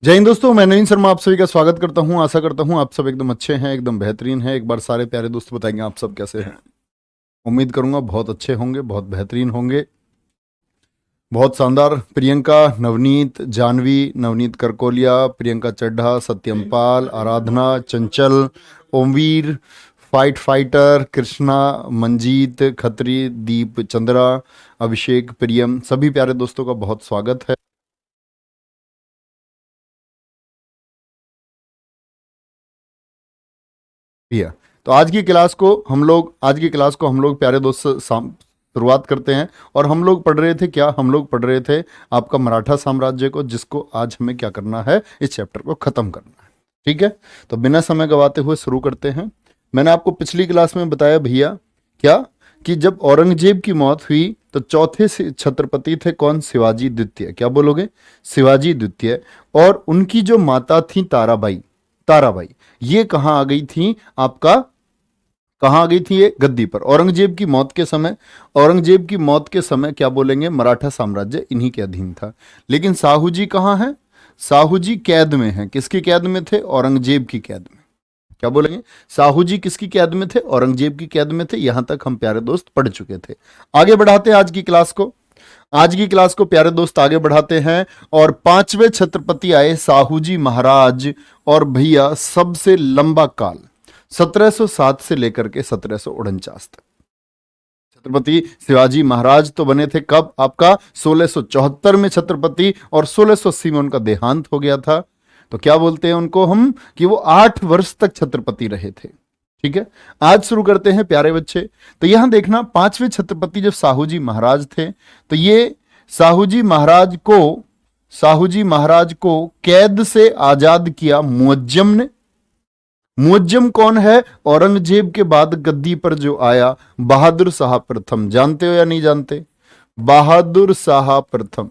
जय हिंद दोस्तों, मैं नवीन शर्मा आप सभी का स्वागत करता हूं। आशा करता हूं आप सब एकदम अच्छे हैं, एकदम बेहतरीन हैं। एक बार सारे प्यारे दोस्त बताएंगे आप सब कैसे हैं। उम्मीद करूंगा बहुत अच्छे होंगे, बहुत बेहतरीन होंगे, बहुत शानदार। प्रियंका, नवनीत, जानवी, नवनीत करकोलिया, प्रियंका चड्ढा, सत्यम पाल, आराधना, चंचल, ओमवीर, फाइट फाइटर, कृष्णा, मंजीत, खत्री, दीप चंद्रा, अभिषेक, प्रियम, सभी प्यारे दोस्तों का बहुत स्वागत है। भैया, तो आज की क्लास को हम लोग प्यारे दोस्त से शुरुआत करते हैं। और हम लोग पढ़ रहे थे क्या? हम लोग पढ़ रहे थे आपका मराठा साम्राज्य को, जिसको आज हमें क्या करना है, इस चैप्टर को खत्म करना है। ठीक है, तो बिना समय गवाते हुए शुरू करते हैं। मैंने आपको पिछली क्लास में बताया भैया क्या, कि जब औरंगजेब की मौत हुई तो चौथे छत्रपति थे कौन? शिवाजी द्वितीय। क्या बोलोगे? शिवाजी द्वितीय। और उनकी जो माता थी ताराबाई, ताराबाई, ये कहाँ आ गई थी आपका? कहाँ आ गई थी ये? गद्दी पर। औरंगजेब की मौत के समय, औरंगजेब की मौत के समय क्या बोलेंगे, मराठा साम्राज्य इन्हीं के अधीन था। लेकिन साहू जी कहाँ हैं? साहू जी कैद में हैं। किसकी कैद में थे? औरंगजेब की कैद में। क्या बोलेंगे? साहू जी किसकी कैद में थे? औरंगजेब की कैद में थे। यहां तक हम प्यारे दोस्त पढ़ चुके थे। आगे बढ़ाते हैं आज की क्लास को। आज की क्लास को प्यारे दोस्त आगे बढ़ाते हैं। और पांचवें छत्रपति आए साहू जी महाराज। और भैया सबसे लंबा काल 1707 से लेकर के 1749 तक। छत्रपति शिवाजी महाराज तो बने थे कब? आपका 1674 में छत्रपति, और 1680 में उनका देहांत हो गया था। तो क्या बोलते हैं उनको हम, कि वो 8 वर्ष तक छत्रपति रहे थे। ठीक है, आज शुरू करते हैं प्यारे बच्चे। तो यहां देखना, पांचवें छत्रपति जब साहू जी महाराज थे, तो ये साहू जी महाराज को साहू जी महाराज को कैद से आजाद किया मुअज्जम ने। मुअज्जम कौन है? औरंगजेब के बाद गद्दी पर जो आया बहादुर शाह प्रथम। जानते हो या नहीं जानते? बहादुर शाह प्रथम।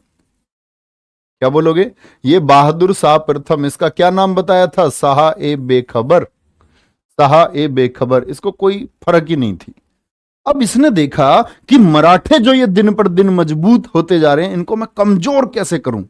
क्या बोलोगे? ये बहादुर शाह प्रथम, इसका क्या नाम बताया था? शाह ए बेखबर। शाह ए बेखबर, इसको कोई फर्क ही नहीं थी। अब इसने देखा कि मराठे जो ये दिन पर दिन मजबूत होते जा रहे हैं, इनको मैं कमजोर कैसे करूं,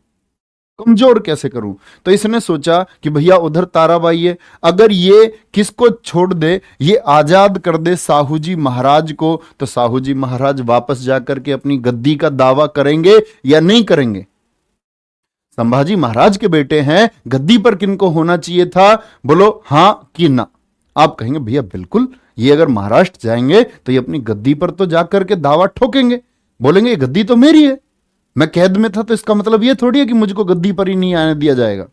कमजोर कैसे करूं। तो इसने सोचा कि भैया उधर ताराबाई है, अगर ये किसको छोड़ दे, ये आजाद कर दे साहू जी महाराज को, तो साहू जी महाराज वापस जाकर के अपनी गद्दी का दावा करेंगे या नहीं करेंगे? संभाजी महाराज के बेटे हैं, गद्दी पर किनको होना चाहिए था? बोलो हां कि ना। आप कहेंगे भैया बिल्कुल, ये अगर महाराष्ट्र जाएंगे तो ये अपनी गद्दी पर तो जाकर के दावा ठोकेंगे, बोलेंगे ये गद्दी तो मेरी है, मैं कैद में था, तो इसका मतलब ये थोड़ी है कि मुझको गद्दी पर ही नहीं आने दिया जाएगा।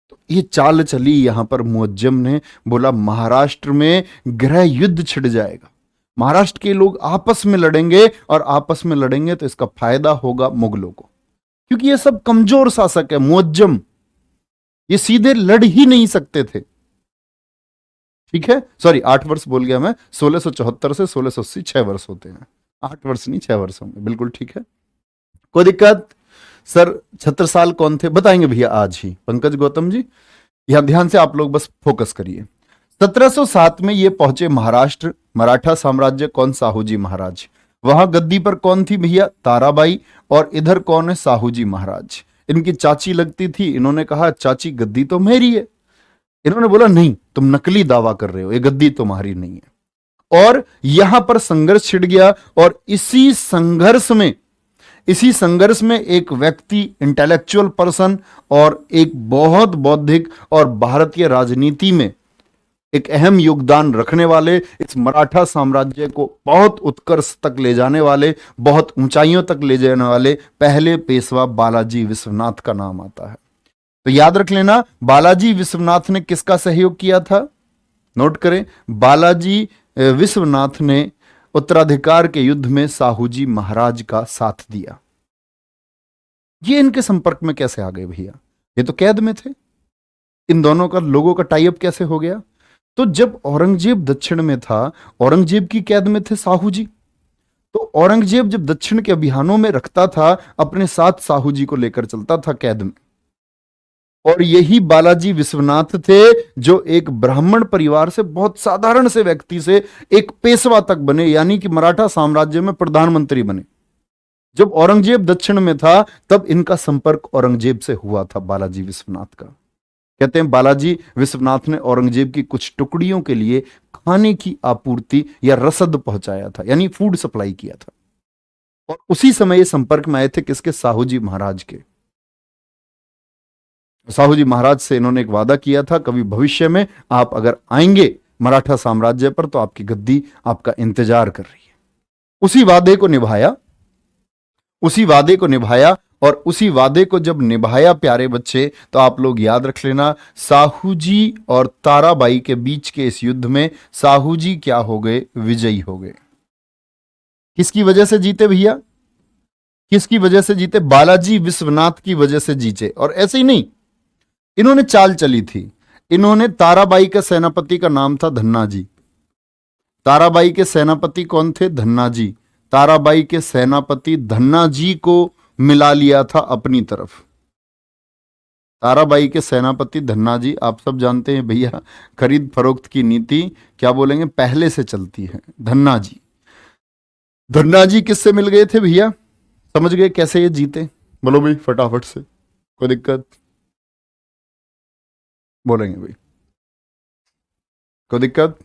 तो ये चाल चली यहां पर मुअज्जम ने। बोला महाराष्ट्र में गृह युद्ध छिड़ जाएगा, महाराष्ट्र के लोग आपस में लड़ेंगे, और आपस में लड़ेंगे तो इसका फायदा होगा मुगलों को, क्योंकि ये सब कमजोर शासक है। मुअज्जम ये सीधे लड़ ही नहीं सकते थे। ठीक है, सॉरी 8 वर्ष बोल गया मैं, 1674 से 1680 6 वर्ष होते हैं। 8 वर्ष नहीं, 6 वर्ष होंगे, बिल्कुल ठीक है, कोई दिक्कत? सर छत्रसाल कौन थे बताएंगे भैया आज ही, पंकज गौतम जी। यहां ध्यान से आप लोग बस फोकस करिए। 1707 में ये पहुंचे महाराष्ट्र, मराठा साम्राज्य कौन? साहू जी महाराज। वहां गद्दी पर कौन थी भैया? ताराबाई। और इधर कौन है? साहू जी महाराज। इनकी चाची लगती थी, इन्होंने कहा चाची गद्दी तो मेरी है। इन्होंने बोला नहीं, तुम नकली दावा कर रहे हो, ये गद्दी तुम्हारी नहीं है। और यहां पर संघर्ष छिड़ गया। और इसी संघर्ष में एक व्यक्ति, इंटेलेक्चुअल पर्सन, और एक बहुत बौद्धिक और भारतीय राजनीति में एक अहम योगदान रखने वाले, इस मराठा साम्राज्य को बहुत उत्कर्ष तक ले जाने वाले, बहुत ऊंचाइयों तक ले जाने वाले पहले पेशवा बालाजी विश्वनाथ का नाम आता है। तो याद रख लेना, बालाजी विश्वनाथ ने किसका सहयोग किया था? नोट करें, बालाजी विश्वनाथ ने उत्तराधिकार के युद्ध में साहू जी महाराज का साथ दिया। ये इनके संपर्क में कैसे आ गए भैया? ये तो कैद में थे। इन दोनों का, लोगों का टाई अप कैसे हो गया? तो जब औरंगजेब दक्षिण में था, औरंगजेब की कैद में थे साहू जी। तो औरंगजेब जब दक्षिण के अभियानों में रखता था, अपने साथ साहू जी को लेकर चलता था कैद में। और यही बालाजी विश्वनाथ थे जो एक ब्राह्मण परिवार से, बहुत साधारण से व्यक्ति से एक पेशवा तक बने, यानी कि मराठा साम्राज्य में प्रधानमंत्री बने। जब औरंगजेब दक्षिण में था तब इनका संपर्क औरंगजेब से हुआ था, बालाजी विश्वनाथ का। कहते हैं बालाजी विश्वनाथ ने औरंगजेब की कुछ टुकड़ियों के लिए खाने की आपूर्ति या रसद पहुंचाया था, यानी फूड सप्लाई किया था। और उसी समय ये संपर्क में आए थे किसके? साहू जी महाराज के। साहू जी महाराज से इन्होंने एक वादा किया था, कभी भविष्य में आप अगर आएंगे मराठा साम्राज्य पर तो आपकी गद्दी आपका इंतजार कर रही है। उसी वादे को निभाया, उसी वादे को निभाया। और उसी वादे को जब निभाया प्यारे बच्चे, तो आप लोग याद रख लेना, साहू जी और ताराबाई के बीच के इस युद्ध में साहू जी क्या हो गए? विजयी हो गए। किसकी वजह से जीते भैया? किसकी वजह से जीते? बालाजी विश्वनाथ की वजह से जीते। और ऐसे ही नहीं, इन्होंने चाल चली थी। इन्होंने, ताराबाई का सेनापति का नाम था धन्ना जी। ताराबाई के सेनापति कौन थे? धन्ना जी। ताराबाई के सेनापति धन्ना जी को मिला लिया था अपनी तरफ। ताराबाई के सेनापति धन्ना जी, आप सब जानते हैं भैया, खरीद फरोख्त की नीति क्या बोलेंगे, पहले से चलती है। धन्ना जी, धन्ना जी किससे मिल गए थे भैया? समझ गए कैसे ये जीते? बोलो भाई फटाफट से, कोई दिक्कत? बोलेंगे भाई, कोई दिक्कत?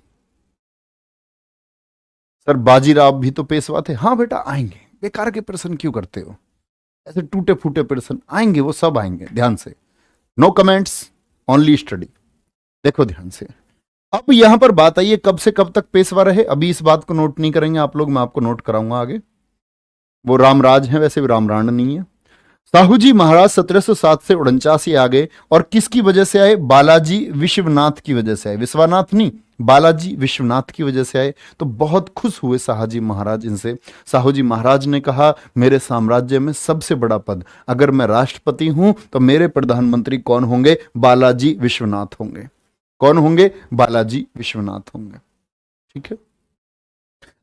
सर बाजीराव भी तो पेशवा थे। हाँ बेटा आएंगे, बेकार के प्रश्न क्यों करते हो? ऐसे टूटे फूटे प्रश्न आएंगे, वो सब आएंगे। ध्यान से, नो कमेंट्स, ओनली स्टडी। देखो ध्यान से। अब यहां पर बात आई है कब से कब तक पेशवा रहे। अभी इस बात को नोट नहीं करेंगे आप लोग, मैं आपको नोट कराऊंगा आगे। वो रामराज है, वैसे भी रामराण नहीं है। साहू जी महाराज 1707 से 49 आ गए। और किसकी वजह से आए? बालाजी विश्वनाथ की वजह से आए। विश्वनाथ नहीं, बालाजी विश्वनाथ की वजह से आए। तो बहुत खुश हुए साहू जी महाराज इनसे। साहू जी महाराज ने कहा, मेरे साम्राज्य में सबसे बड़ा पद, अगर मैं राष्ट्रपति हूं तो मेरे प्रधानमंत्री कौन होंगे? बालाजी विश्वनाथ होंगे। कौन होंगे? बालाजी विश्वनाथ होंगे। ठीक है।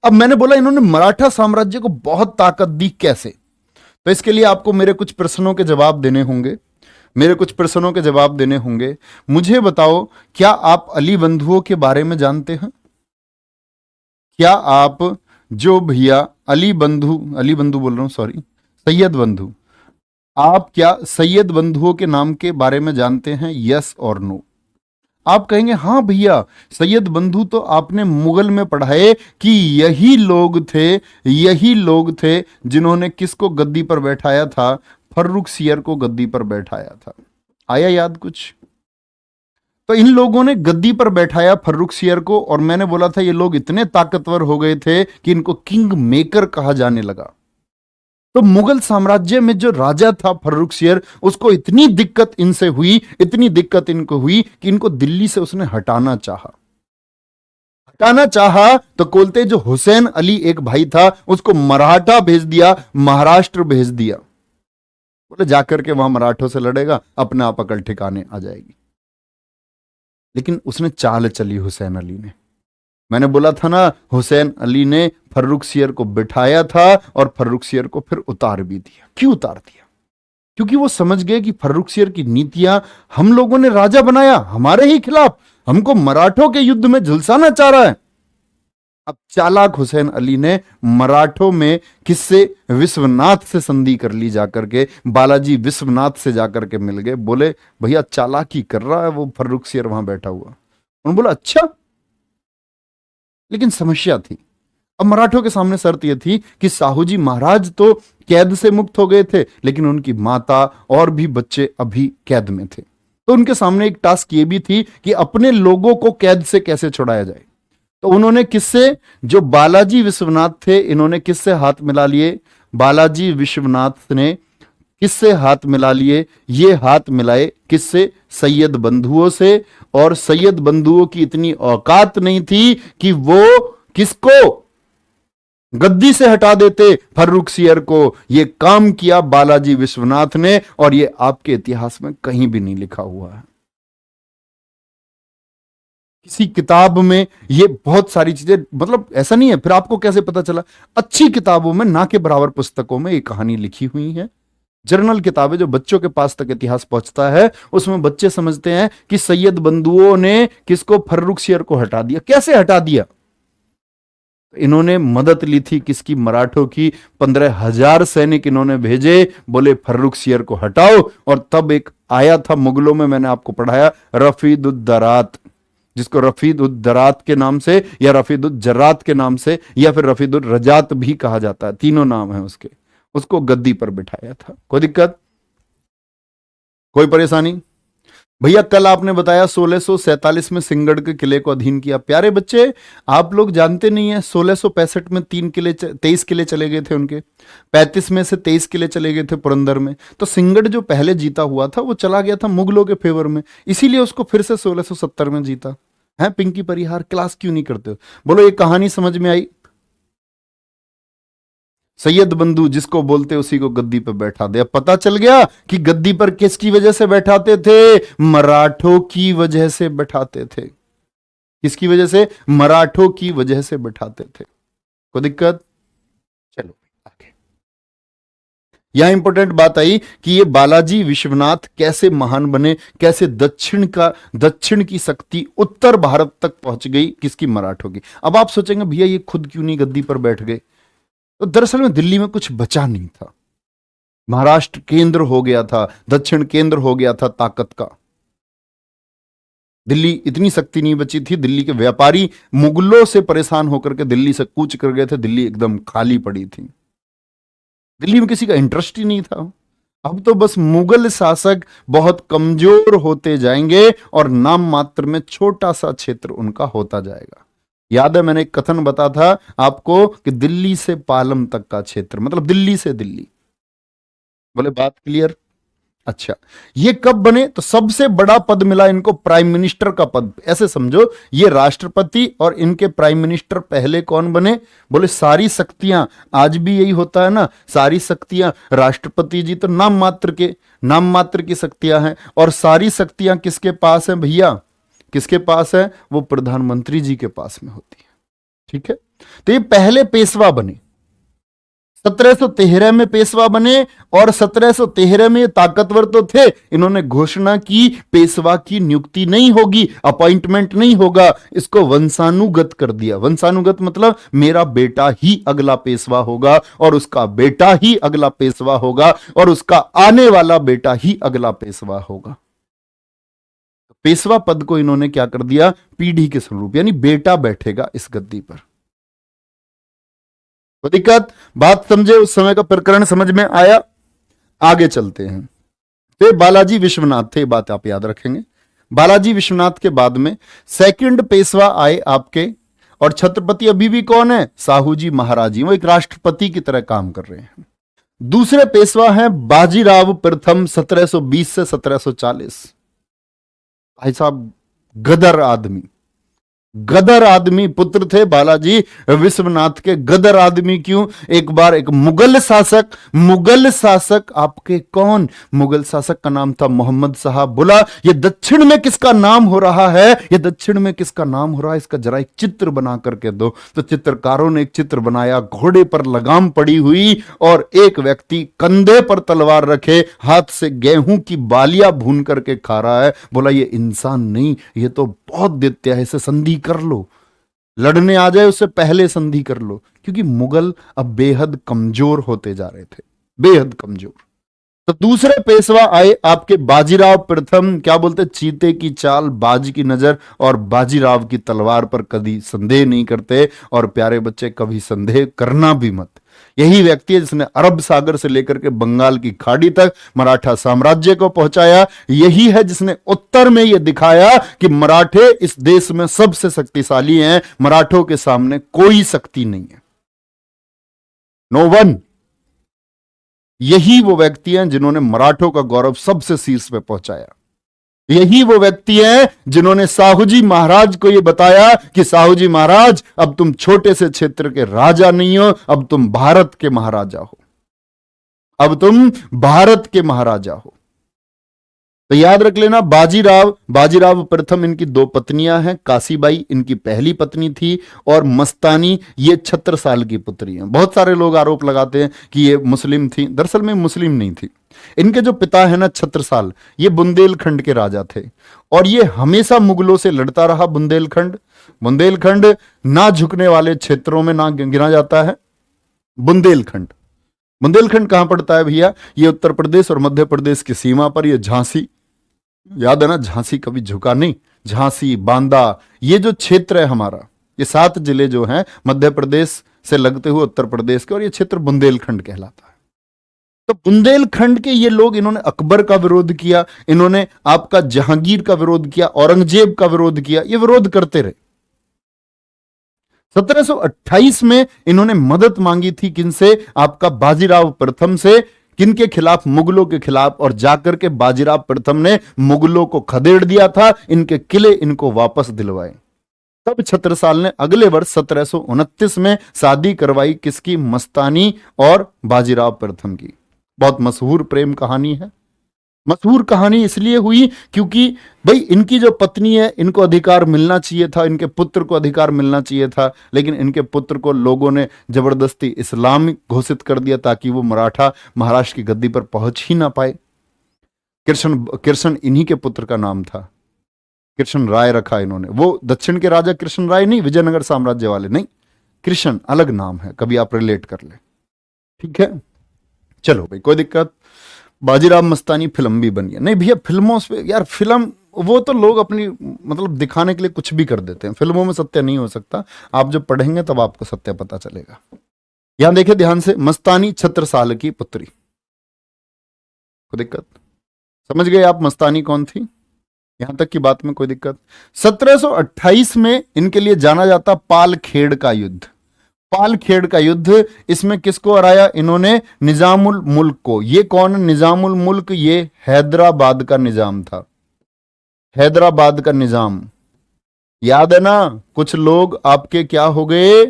अब मैंने बोला इन्होंने मराठा साम्राज्य को बहुत ताकत दी, कैसे? तो इसके लिए आपको मेरे कुछ प्रश्नों के जवाब देने होंगे। मेरे कुछ प्रश्नों के जवाब देने होंगे। मुझे बताओ, क्या आप अली बंधुओं के बारे में जानते हैं? क्या आप, जो भैया अली बंधु बोल रहा हूं, सॉरी, सैयद बंधु, आप क्या सैयद बंधुओं के नाम के बारे में जानते हैं? यस और नो। आप कहेंगे हाँ भैया, सैयद बंधु तो आपने मुगल में पढ़ाए कि यही लोग थे जिन्होंने किसको गद्दी पर बैठाया था? फर्रुखसियर को गद्दी पर बैठाया था। आया याद कुछ? तो इन लोगों ने गद्दी पर बैठाया फर्रुखसियर को। और मैंने बोला था ये लोग इतने ताकतवर हो गए थे कि इनको किंग मेकर कहा जाने लगा। तो मुगल साम्राज्य में जो राजा था फर्रुखसियर, उसको इतनी दिक्कत इनसे हुई, इतनी दिक्कत इनको हुई कि इनको दिल्ली से उसने हटाना चाहा। तो बोलते जो हुसैन अली एक भाई था, उसको मराठा भेज दिया, महाराष्ट्र भेज दिया। बोले जाकर के वहां मराठों से लड़ेगा, अपने आप अकल ठिकाने आ जाएगी। लेकिन उसने चाल चली हुसैन अली ने। मैंने बोला था ना, हुसैन अली ने फर्रुखसियर को बिठाया था और फर्रुखसियर को फिर उतार भी दिया। क्यों उतार दिया? क्योंकि वो समझ गए कि फर्रुखसियर की नीतियां हम लोगों ने राजा बनाया हमारे ही खिलाफ, हमको मराठों के युद्ध में झुलसाना चाह रहा है। अब चालाक हुसैन अली ने मराठों में किससे? विश्वनाथ से संधि कर ली, जाकर के बालाजी विश्वनाथ से जाकर के मिल गए। बोले भैया चालाकी कर रहा है वो फर्रुखसियर वहां बैठा हुआ। उन्होंने बोला अच्छा। लेकिन समस्या थी। अब मराठों के सामने शर्त यह थी कि साहू जी महाराज तो कैद से मुक्त हो गए थे, लेकिन उनकी माता और भी बच्चे अभी कैद में थे। तो उनके सामने एक टास्क ये भी थी कि अपने लोगों को कैद से कैसे छुड़ाया जाए। तो उन्होंने किससे? जो बालाजी विश्वनाथ थे, इन्होंने किससे हाथ मिला लिए? बालाजी विश्वनाथ ने किससे हाथ मिला लिए? ये हाथ मिलाए किससे? सैयद बंधुओं से। और सैयद बंधुओं की इतनी औकात नहीं थी कि वो किसको गद्दी से हटा देते, फर्रुखसियर को। ये काम किया बालाजी विश्वनाथ ने, और ये आपके इतिहास में कहीं भी नहीं लिखा हुआ है। किसी किताब में ये बहुत सारी चीजें, मतलब ऐसा नहीं है। फिर आपको कैसे पता चला? अच्छी किताबों में, ना के बराबर पुस्तकों में ये कहानी लिखी हुई है। जर्नल किताबें जो बच्चों के पास तक इतिहास पहुंचता है, उसमें बच्चे समझते हैं कि सैयद बंधुओं ने किसको? फर्रुखसियर को हटा दिया। कैसे हटा दिया? इन्होंने मदद ली थी किसकी? मराठों की। 15,000 सैनिक इन्होंने भेजे, बोले फर्रुखसियर को हटाओ। और तब एक आया था मुगलों में, मैंने आपको पढ़ाया, रफीदुद्दरात, जिसको रफीदुद्दरात के नाम से या रफीदुज्जरात के नाम से या फिर रफीदुर्रजात भी कहा जाता है, तीनों नाम है उसके। उसको गद्दी पर बिठाया था। कोई दिक्कत, कोई परेशानी? भैया कल आपने बताया 1647 में सिंहगढ़ के किले को अधीन किया। प्यारे बच्चे, आप लोग जानते नहीं है 1665 में 23 किले चले गए थे उनके, 35 में से 23 किले चले गए थे पुरंदर में। तो सिंहगढ़ जो पहले जीता हुआ था वो चला गया था मुगलों के फेवर में, इसीलिए उसको फिर से 1670 में जीता है। पिंकी परिहार, क्लास क्यों नहीं करते हो? बोलो ये कहानी समझ में आई? सैयद बंधु जिसको बोलते उसी को गद्दी पर बैठा दे। अब पता चल गया कि गद्दी पर किसकी वजह से बैठाते थे? मराठों की वजह से बैठाते थे। किसकी वजह से? मराठों की वजह से बैठाते थे। कोई दिक्कत? चलो आगे। यहां इंपॉर्टेंट बात आई कि ये बालाजी विश्वनाथ कैसे महान बने, कैसे दक्षिण की शक्ति उत्तर भारत तक पहुंच गई, किसकी? मराठों की। अब आप सोचेंगे भैया ये खुद क्यों नहीं गद्दी पर बैठ गए? तो दरअसल में दिल्ली में कुछ बचा नहीं था। महाराष्ट्र केंद्र हो गया था, दक्षिण केंद्र हो गया था ताकत का। दिल्ली इतनी शक्ति नहीं बची थी। दिल्ली के व्यापारी मुगलों से परेशान होकर के दिल्ली से कूच कर गए थे। दिल्ली एकदम खाली पड़ी थी। दिल्ली में किसी का इंटरेस्ट ही नहीं था। अब तो बस मुगल शासक बहुत कमजोर होते जाएंगे और नाम मात्र में छोटा सा क्षेत्र उनका होता जाएगा। याद है मैंने एक कथन बता था आपको कि दिल्ली से पालम तक का क्षेत्र, मतलब दिल्ली से दिल्ली। बोले बात क्लियर? अच्छा, ये कब बने? तो सबसे बड़ा पद मिला इनको प्राइम मिनिस्टर का पद। ऐसे समझो ये राष्ट्रपति और इनके प्राइम मिनिस्टर पहले कौन बने? बोले सारी शक्तियां, आज भी यही होता है ना, सारी शक्तियां, राष्ट्रपति जी तो नाम मात्र की शक्तियां हैं, और सारी शक्तियां किसके पास हैं भैया? किसके पास है? वो प्रधानमंत्री जी के पास में होती है। ठीक है, तो ये पहले पेशवा बने, 1713 में पेशवा बने, और 1713 में ये ताकतवर तो थे। इन्होंने घोषणा की पेशवा की नियुक्ति नहीं होगी, अपॉइंटमेंट नहीं होगा, इसको वंशानुगत कर दिया। वंशानुगत मतलब मेरा बेटा ही अगला पेशवा होगा, और उसका बेटा ही अगला पेशवा होगा, और उसका आने वाला बेटा ही अगला पेशवा होगा। पेशवा पद को इन्होंने क्या कर दिया? पीढ़ी के स्वरूप, यानी बेटा बैठेगा इस गद्दी पर। तो दिक्कत, बात समझे? उस समय का प्रकरण समझ में आया? आगे चलते हैं। तो बालाजी विश्वनाथ थे, बात आप याद रखेंगे। बालाजी विश्वनाथ के बाद में सेकंड पेशवा आए आपके, और छत्रपति अभी भी कौन है? साहू जी महाराज जी, वो एक राष्ट्रपति की तरह काम कर रहे हैं। दूसरे पेशवा हैं बाजीराव प्रथम, 1720 से 1740। भाई साहब गदर आदमी पुत्र थे बालाजी विश्वनाथ के। गदर आदमी क्यों? एक बार एक मुगल शासक आपके कौन? मुगल शासक का नाम था मोहम्मद साहब। बोला ये दक्षिण में किसका नाम हो रहा है? ये दक्षिण में किसका नाम हो रहा है? इसका जरा एक चित्र बना करके दो। तो चित्रकारों ने एक चित्र बनाया, घोड़े पर लगाम पड़ी हुई और एक व्यक्ति कंधे पर तलवार रखे हाथ से गेहूं की बालियां भून करके खा रहा है। बोला ये इंसान नहीं, ये तो बहुत दैत्य है, इसे संधि कर लो, लड़ने आ जाए उससे पहले संधि कर लो। क्योंकि मुगल अब बेहद कमजोर होते जा रहे थे, बेहद कमजोर। तो दूसरे पेशवा आए आपके बाजीराव प्रथम। क्या बोलते? चीते की चाल, बाज की नजर, और बाजीराव की तलवार पर कभी संदेह नहीं करते। और प्यारे बच्चे कभी संदेह करना भी मत। यही व्यक्ति है जिसने अरब सागर से लेकर के बंगाल की खाड़ी तक मराठा साम्राज्य को पहुंचाया। यही है जिसने उत्तर में यह दिखाया कि मराठे इस देश में सबसे शक्तिशाली हैं, मराठों के सामने कोई शक्ति नहीं है, नो वन। यही वो व्यक्ति हैं जिन्होंने मराठों का गौरव सबसे शीर्ष पे पहुंचाया। यही वो व्यक्ति हैं जिन्होंने साहू जी महाराज को यह बताया कि साहू जी महाराज अब तुम छोटे से क्षेत्र के राजा नहीं हो, अब तुम भारत के महाराजा हो, अब तुम भारत के महाराजा हो। तो याद रख लेना, बाजीराव प्रथम, इनकी दो पत्नियां हैं। काशीबाई इनकी पहली पत्नी थी, और मस्तानी ये छत्रसाल की पुत्री हैं। बहुत सारे लोग आरोप लगाते हैं कि ये मुस्लिम थी, दरअसल में मुस्लिम नहीं थी। इनके जो पिता है ना छत्रसाल, ये बुंदेलखंड के राजा थे और ये हमेशा मुगलों से लड़ता रहा। बुंदेलखंड, बुंदेलखंड ना झुकने वाले क्षेत्रों में ना गिना जाता है। बुंदेलखंड, बुंदेलखंड कहां पड़ता है भैया? ये उत्तर प्रदेश और मध्य प्रदेश की सीमा पर। ये झांसी, याद है ना, झांसी कभी झुका नहीं। झांसी, बांदा, ये जो क्षेत्र है हमारा, ये 7 जिले जो हैं मध्य प्रदेश से लगते हुए उत्तर प्रदेश के, और ये क्षेत्र बुंदेलखंड कहलाता है। तो बुंदेलखंड के ये लोग, इन्होंने अकबर का विरोध किया, इन्होंने आपका जहांगीर का विरोध किया, औरंगजेब का विरोध किया, ये विरोध करते रहे। 1728 में इन्होंने मदद मांगी थी किनसे? आपका बाजीराव प्रथम से। किनके खिलाफ? मुगलों के खिलाफ। और जाकर के बाजीराव प्रथम ने मुगलों को खदेड़ दिया था, इनके किले इनको वापस दिलवाए। तब छत्रसाल ने अगले वर्ष 1729 में शादी करवाई किसकी? मस्तानी और बाजीराव प्रथम की। बहुत मशहूर प्रेम कहानी है। मशहूर कहानी इसलिए हुई क्योंकि भाई इनकी जो पत्नी है, इनको अधिकार मिलना चाहिए था, इनके पुत्र को अधिकार मिलना चाहिए था, लेकिन इनके पुत्र को लोगों ने जबरदस्ती इस्लाम घोषित कर दिया ताकि वो मराठा महाराष्ट्र की गद्दी पर पहुंच ही ना पाए। कृष्ण इन्हीं के पुत्र का नाम था, कृष्ण राय रखा इन्होंने। वो दक्षिण के राजा कृष्ण राय नहीं, विजयनगर साम्राज्य वाले नहीं, कृष्ण अलग नाम है, कभी आप रिलेट कर ले, ठीक है। चलो भाई, कोई दिक्कत। बाजीराव मस्तानी फिल्म भी बनी है। नहीं भैया, फिल्मों से यार, फिल्म वो तो लोग अपनी मतलब दिखाने के लिए कुछ भी कर देते हैं, फिल्मों में सत्य नहीं हो सकता। आप जब पढ़ेंगे तब आपको सत्य पता चलेगा। यहां देखिए ध्यान से, मस्तानी छत्रसाल की पुत्री। कोई दिक्कत? समझ गए आप मस्तानी कौन थी? यहां तक की बात में कोई दिक्कत? 1728 में इनके लिए जाना जाता पालखेड़ का युद्ध। पालखेड़ का युद्ध, इसमें किसको हराया इन्होंने? निजामुल मुल्क को। ये कौन? निजामुल मुल्क, ये हैदराबाद का निजाम था। हैदराबाद का निजाम याद है ना? कुछ लोग आपके क्या हो गए?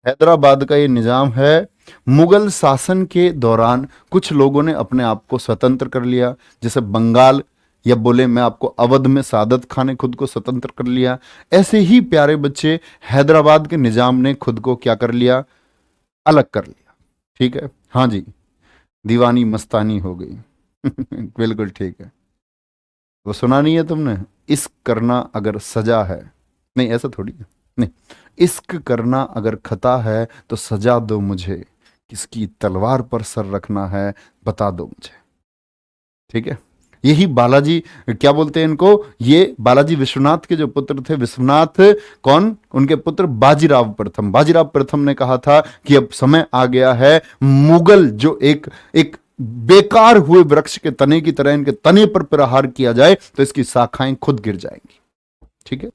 हैदराबाद का ये निजाम है। मुगल शासन के दौरान कुछ लोगों ने अपने आप को स्वतंत्र कर लिया, जैसे बंगाल, या बोले मैं आपको अवध में सादत खान ने खुद को स्वतंत्र कर लिया। ऐसे ही प्यारे बच्चे हैदराबाद के निजाम ने खुद को क्या कर लिया? अलग कर लिया। ठीक है, हाँ जी, दीवानी मस्तानी हो गई। बिल्कुल ठीक है। वो सुना नहीं है तुमने? इश्क करना अगर सजा है, नहीं ऐसा थोड़ी है, नहीं, इश्क करना अगर खता है तो सजा दो मुझे, किसकी तलवार पर सर रखना है बता दो मुझे। ठीक है, यही बालाजी, क्या बोलते हैं इनको, ये बालाजी विश्वनाथ के जो पुत्र थे, विश्वनाथ कौन? उनके पुत्र बाजीराव प्रथम। बाजीराव प्रथम ने कहा था कि अब समय आ गया है, मुगल जो एक एक बेकार हुए वृक्ष के तने की तरह इनके तने पर प्रहार किया जाए तो इसकी शाखाएं खुद गिर जाएंगी। ठीक है,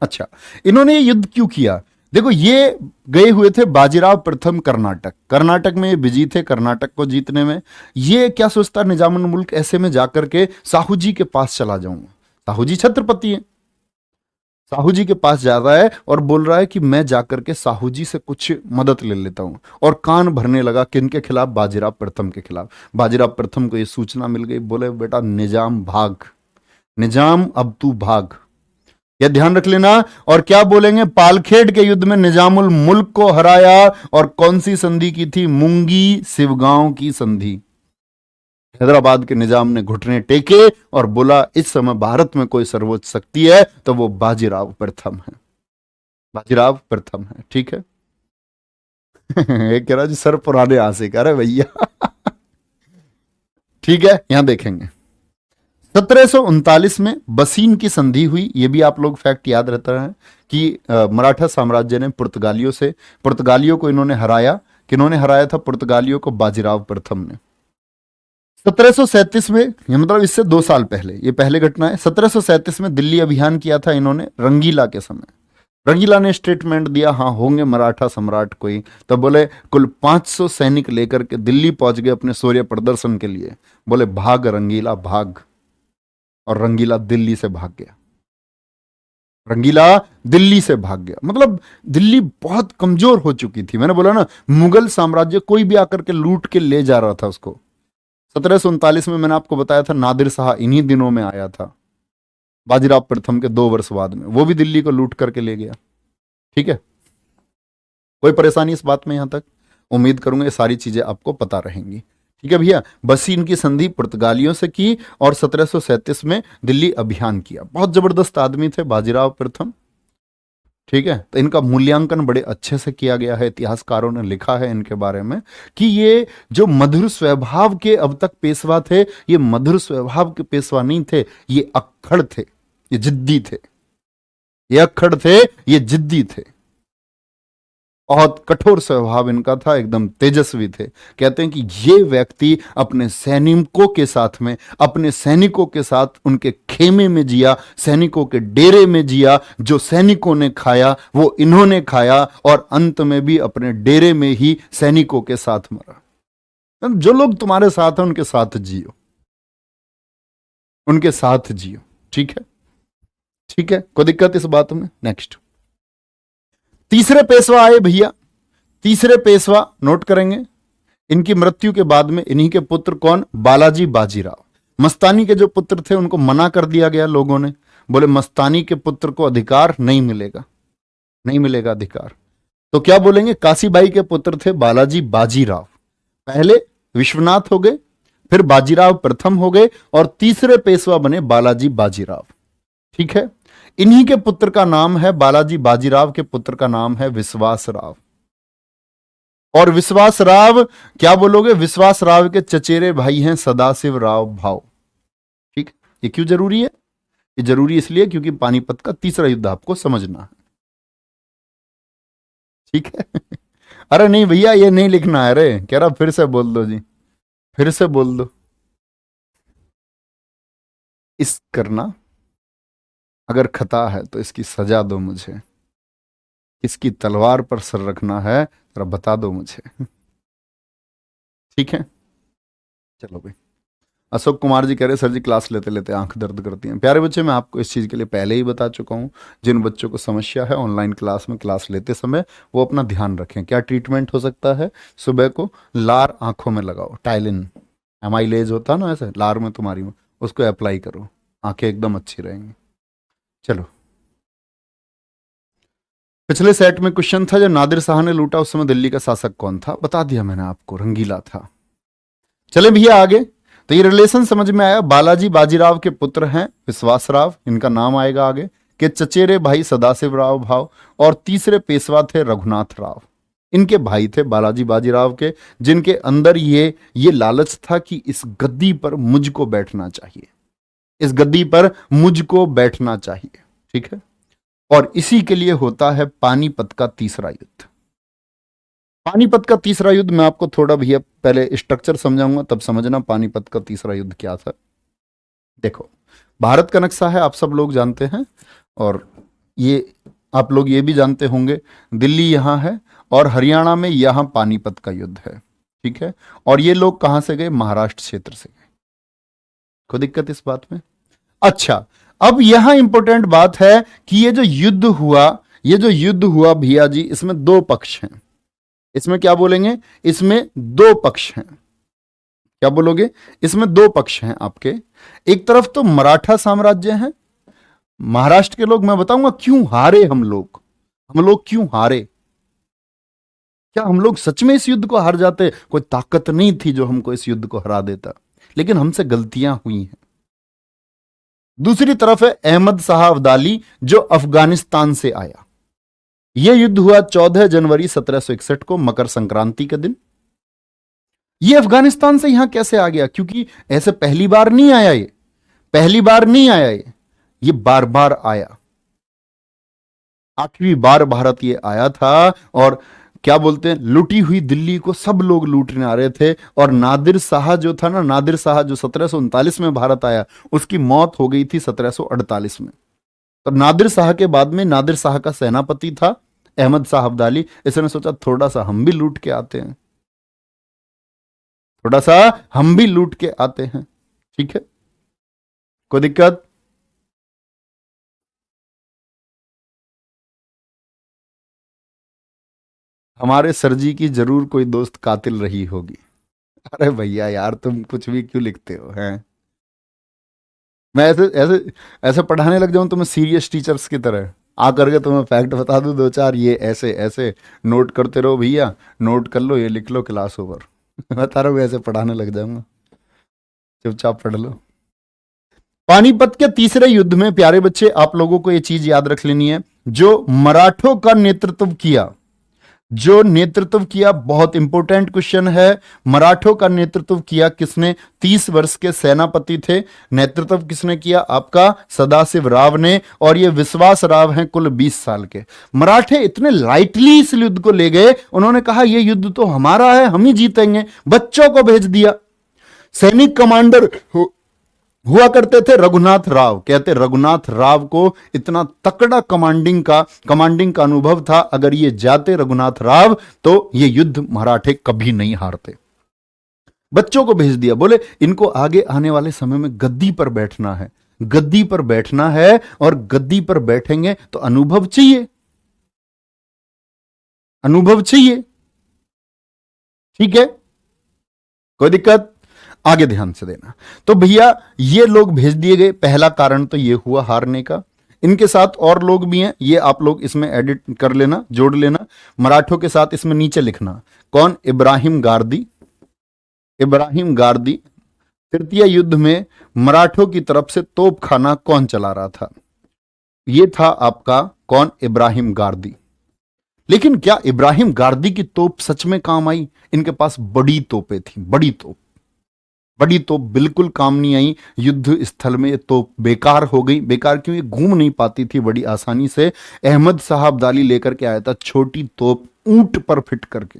अच्छा, इन्होंने ये युद्ध क्यों किया? देखो, ये गए हुए थे बाजीराव प्रथम कर्नाटक, कर्नाटक में ये बिजी थे कर्नाटक को जीतने में। ये क्या सोचता, निजामुल मुल्क ऐसे में जाकर के साहू जी के पास चला जाऊंगा। साहू जी छत्रपति हैं, साहू जी के पास जा रहा है और बोल रहा है कि मैं जाकर के साहू जी से कुछ मदद ले लेता हूं, और कान भरने लगा किनके खिलाफ? बाजीराव प्रथम के खिलाफ। बाजीराव प्रथम को यह सूचना मिल गई, बोले बेटा निजाम भाग, निजाम अब तू भाग, यह ध्यान रख लेना। और क्या बोलेंगे? पालखेड़ के युद्ध में निजामुल मुल्क को हराया, और कौन सी संधि की थी? मुंगी शिवगांव की संधि। हैदराबाद के निजाम ने घुटने टेके और बोला इस समय भारत में कोई सर्वोच्च शक्ति है तो वो बाजीराव प्रथम है, बाजीराव प्रथम है। ठीक है। एक कह रहा जी सर पुराने आशिक, अरे भैया। ठीक है, यहां देखेंगे 1739 में बसीन की संधि हुई। यह भी आप लोग फैक्ट याद रहता है कि मराठा साम्राज्य ने पुर्तगालियों को इन्होंने हराया। किन्होंने हराया था पुर्तगालियों को? बाजीराव प्रथम ने। 1737 में, ये मतलब इससे 2 साल पहले, ये पहले घटना है। 1737 में दिल्ली अभियान किया था इन्होंने रंगीला के समय। रंगीला ने स्टेटमेंट दिया, हाँ होंगे मराठा सम्राट कोई, तो बोले कुल 500 सैनिक लेकर के दिल्ली पहुंच गए अपने शौर्य प्रदर्शन के लिए। बोले भाग रंगीला भाग, और रंगीला दिल्ली से भाग गया। रंगीला दिल्ली से भाग गया, मतलब दिल्ली बहुत कमजोर हो चुकी थी। मैंने बोला ना, मुगल साम्राज्य कोई भी आकर के लूट के ले जा रहा था उसको। 1739 में मैंने आपको बताया था नादिर शाह इन्हीं दिनों में आया था, बाजीराव प्रथम के 2 वर्ष बाद में, वो भी दिल्ली को लूट करके ले गया। ठीक है, कोई परेशानी इस बात में? यहां तक उम्मीद करूंगा ये सारी चीजें आपको पता रहेंगी। ठीक है भैया। बसी इनकी संधि पुर्तगालियों से की और 1737 में दिल्ली अभियान किया। बहुत जबरदस्त आदमी थे बाजीराव प्रथम। ठीक है, तो इनका मूल्यांकन बड़े अच्छे से किया गया है, इतिहासकारों ने लिखा है इनके बारे में कि ये जो मधुर स्वभाव के अब तक पेशवा थे, ये मधुर स्वभाव के पेशवा नहीं थे, ये अक्खड़ थे, ये जिद्दी थे, ये अक्खड़ थे, ये जिद्दी थे। बहुत कठोर स्वभाव इनका था, एकदम तेजस्वी थे। कहते हैं कि ये व्यक्ति अपने सैनिकों के साथ में, अपने सैनिकों के साथ उनके खेमे में जिया, सैनिकों के डेरे में जिया। जो सैनिकों ने खाया वो इन्होंने खाया, और अंत में भी अपने डेरे में ही सैनिकों के साथ मरा। जो लोग तुम्हारे साथ हैं उनके साथ जियो, उनके साथ जियो। ठीक है, ठीक है, कोई दिक्कत इस बात में? नेक्स्ट, तीसरे पेशवा आए भैया। तीसरे पेशवा नोट करेंगे, इनकी मृत्यु के बाद में इन्हीं के पुत्र कौन? बालाजी बाजीराव। मस्तानी के जो पुत्र थे उनको मना कर दिया गया लोगों ने, बोले मस्तानी के पुत्र को अधिकार नहीं मिलेगा, नहीं मिलेगा अधिकार। तो क्या बोलेंगे? काशीबाई के पुत्र थे बालाजी बाजीराव। पहले विश्वनाथ हो गए, फिर बाजीराव प्रथम हो गए, और तीसरे पेशवा बने बालाजी बाजीराव। ठीक है, इन्हीं के पुत्र का नाम है, बालाजी बाजीराव के पुत्र का नाम है विश्वास राव। और विश्वास राव क्या बोलोगे? विश्वास राव के चचेरे भाई हैं सदाशिव राव भाव। ठीक है, ये क्यों जरूरी है? ये जरूरी इसलिए क्योंकि पानीपत का तीसरा युद्ध आपको समझना है। ठीक है। अरे नहीं भैया, ये नहीं लिखना है। अरे कह रहा फिर से बोल दो जी, फिर से बोल दो। इस करना अगर खता है तो इसकी सजा दो मुझे, इसकी तलवार पर सर रखना है जरा बता दो मुझे। ठीक है, चलो भाई। अशोक कुमार जी कह रहे सर जी क्लास लेते लेते आंख दर्द करती हैं। प्यारे बच्चे, मैं आपको इस चीज़ के लिए पहले ही बता चुका हूं। जिन बच्चों को समस्या है ऑनलाइन क्लास में क्लास लेते समय, वो अपना ध्यान रखें। क्या ट्रीटमेंट हो सकता है? सुबह को लार आंखों में लगाओ, टाइलिन एमाइलेज होता है ना, ऐसे लार में तुम्हारी में, उसको अप्लाई करो, आंखें एकदम अच्छी रहेंगी। चलो, पिछले सेट में क्वेश्चन था, जब नादिर शाह ने लूटा उस समय दिल्ली का शासक कौन था? बता दिया मैंने आपको, रंगीला था। चले भैया आगे। तो ये रिलेशन समझ में आया। बालाजी बाजीराव के पुत्र हैं विश्वास राव, इनका नाम आएगा आगे, के चचेरे भाई सदाशिव राव भाव, और तीसरे पेशवा थे रघुनाथ राव। इनके भाई थे बालाजी बाजीराव के, जिनके अंदर ये लालच था कि इस गद्दी पर मुझको बैठना चाहिए, इस गद्दी पर मुझको बैठना चाहिए। ठीक है, और इसी के लिए होता है पानीपत का तीसरा युद्ध। पानीपत का तीसरा युद्ध मैं आपको थोड़ा भैया पहले स्ट्रक्चर समझाऊंगा, तब समझना पानीपत का तीसरा युद्ध क्या था। देखो, भारत का नक्शा है, आप सब लोग जानते हैं, और ये आप लोग ये भी जानते होंगे, दिल्ली यहाँ है और हरियाणा में यहाँ पानीपत का युद्ध है। ठीक है, और ये लोग कहां से गए? महाराष्ट्र क्षेत्र से गए। कोई दिक्कत इस बात में? अच्छा, अब यहां इंपॉर्टेंट बात है कि ये जो युद्ध हुआ भैया जी, इसमें दो पक्ष हैं। इसमें क्या बोलेंगे? इसमें दो पक्ष हैं। क्या बोलोगे? इसमें दो पक्ष हैं आपके। एक तरफ तो मराठा साम्राज्य है, महाराष्ट्र के लोग। मैं बताऊंगा क्यों हारे हम लोग क्यों हारे। क्या हम लोग सच में इस युद्ध को हार जाते? कोई ताकत नहीं थी जो हमको इस युद्ध को हरा देता, लेकिन हमसे गलतियां हुई हैं। दूसरी तरफ है अहमद शाह अब्दाली, जो अफगानिस्तान से आया। यह युद्ध हुआ 14 जनवरी 1761 को, मकर संक्रांति के दिन। यह अफगानिस्तान से यहां कैसे आ गया? क्योंकि ऐसे पहली बार नहीं आया, ये बार बार आया। 8वीं बार भारत ये आया था, और क्या बोलते हैं, लूटी हुई दिल्ली को सब लोग लूटने आ रहे थे। और नादिर शाह जो था ना, नादिर शाह जो 1739 में भारत आया, उसकी मौत हो गई थी 1748 में। तो नादिर शाह के बाद में नादिर शाह का सेनापति था अहमद शाह अब्दाली। इसने सोचा थोड़ा सा हम भी लूट के आते हैं, ठीक है, कोई दिक्कत? हमारे सर जी की जरूर कोई दोस्त कातिल रही होगी। अरे भैया यार, तुम कुछ भी क्यों लिखते हो हैं? मैं ऐसे ऐसे ऐसे पढ़ाने लग जाऊं तुम्हें सीरियस टीचर्स की तरह, आ करके तुम्हें फैक्ट बता दूं दो चार, ये ऐसे ऐसे नोट करते रहो भैया, नोट कर लो, ये लिख लो, क्लास ओवर। बता रहा हूँ, ऐसे पढ़ाने लग जाऊंगा, चुपचाप पढ़ लो। पानीपत के तीसरे युद्ध में प्यारे बच्चे आप लोगों को यह चीज याद रख लेनी है, जो मराठों का नेतृत्व किया, जो नेतृत्व किया, बहुत इंपॉर्टेंट क्वेश्चन है, मराठों का नेतृत्व किया किसने? 30 वर्ष के सेनापति थे, नेतृत्व किसने किया? आपका सदाशिव राव ने, और ये विश्वास राव हैं कुल 20 साल के। मराठे इतने लाइटली इस युद्ध को ले गए, उन्होंने कहा यह युद्ध तो हमारा है, हम ही जीतेंगे, बच्चों को भेज दिया। सैनिक कमांडर हुआ करते थे रघुनाथ राव, कहते रघुनाथ राव को इतना तकड़ा कमांडिंग का अनुभव था, अगर ये जाते रघुनाथ राव तो ये युद्ध मराठे कभी नहीं हारते। बच्चों को भेज दिया, बोले इनको आगे आने वाले समय में गद्दी पर बैठना है, गद्दी पर बैठना है, और गद्दी पर बैठेंगे तो अनुभव चाहिए, अनुभव चाहिए, ठीक है, कोई दिक्कत? आगे ध्यान से देना। तो भैया ये लोग भेज दिए गए, पहला कारण तो ये हुआ हारने का। इनके साथ और लोग भी हैं, ये आप लोग इसमें एडिट कर लेना, जोड़ लेना, मराठों के साथ इसमें नीचे लिखना। कौन? इब्राहिम गारदी। इब्राहिम गारदी। तृतीय युद्ध में मराठों की तरफ से तोपखाना कौन चला रहा था? ये था आपका कौन? इब्राहिम गारदी। लेकिन क्या इब्राहिम गारदी की तोप सच में काम आई? इनके पास बड़ी तोपें थी, बड़ी तोप, बड़ी तोप बिल्कुल काम नहीं आई। युद्ध स्थल में ये तोप बेकार हो गई। बेकार क्यों? ये घूम नहीं पाती थी बड़ी आसानी से। अहमद साहब अब्दाली लेकर के आया था छोटी तोप, ऊंट पर फिट करके।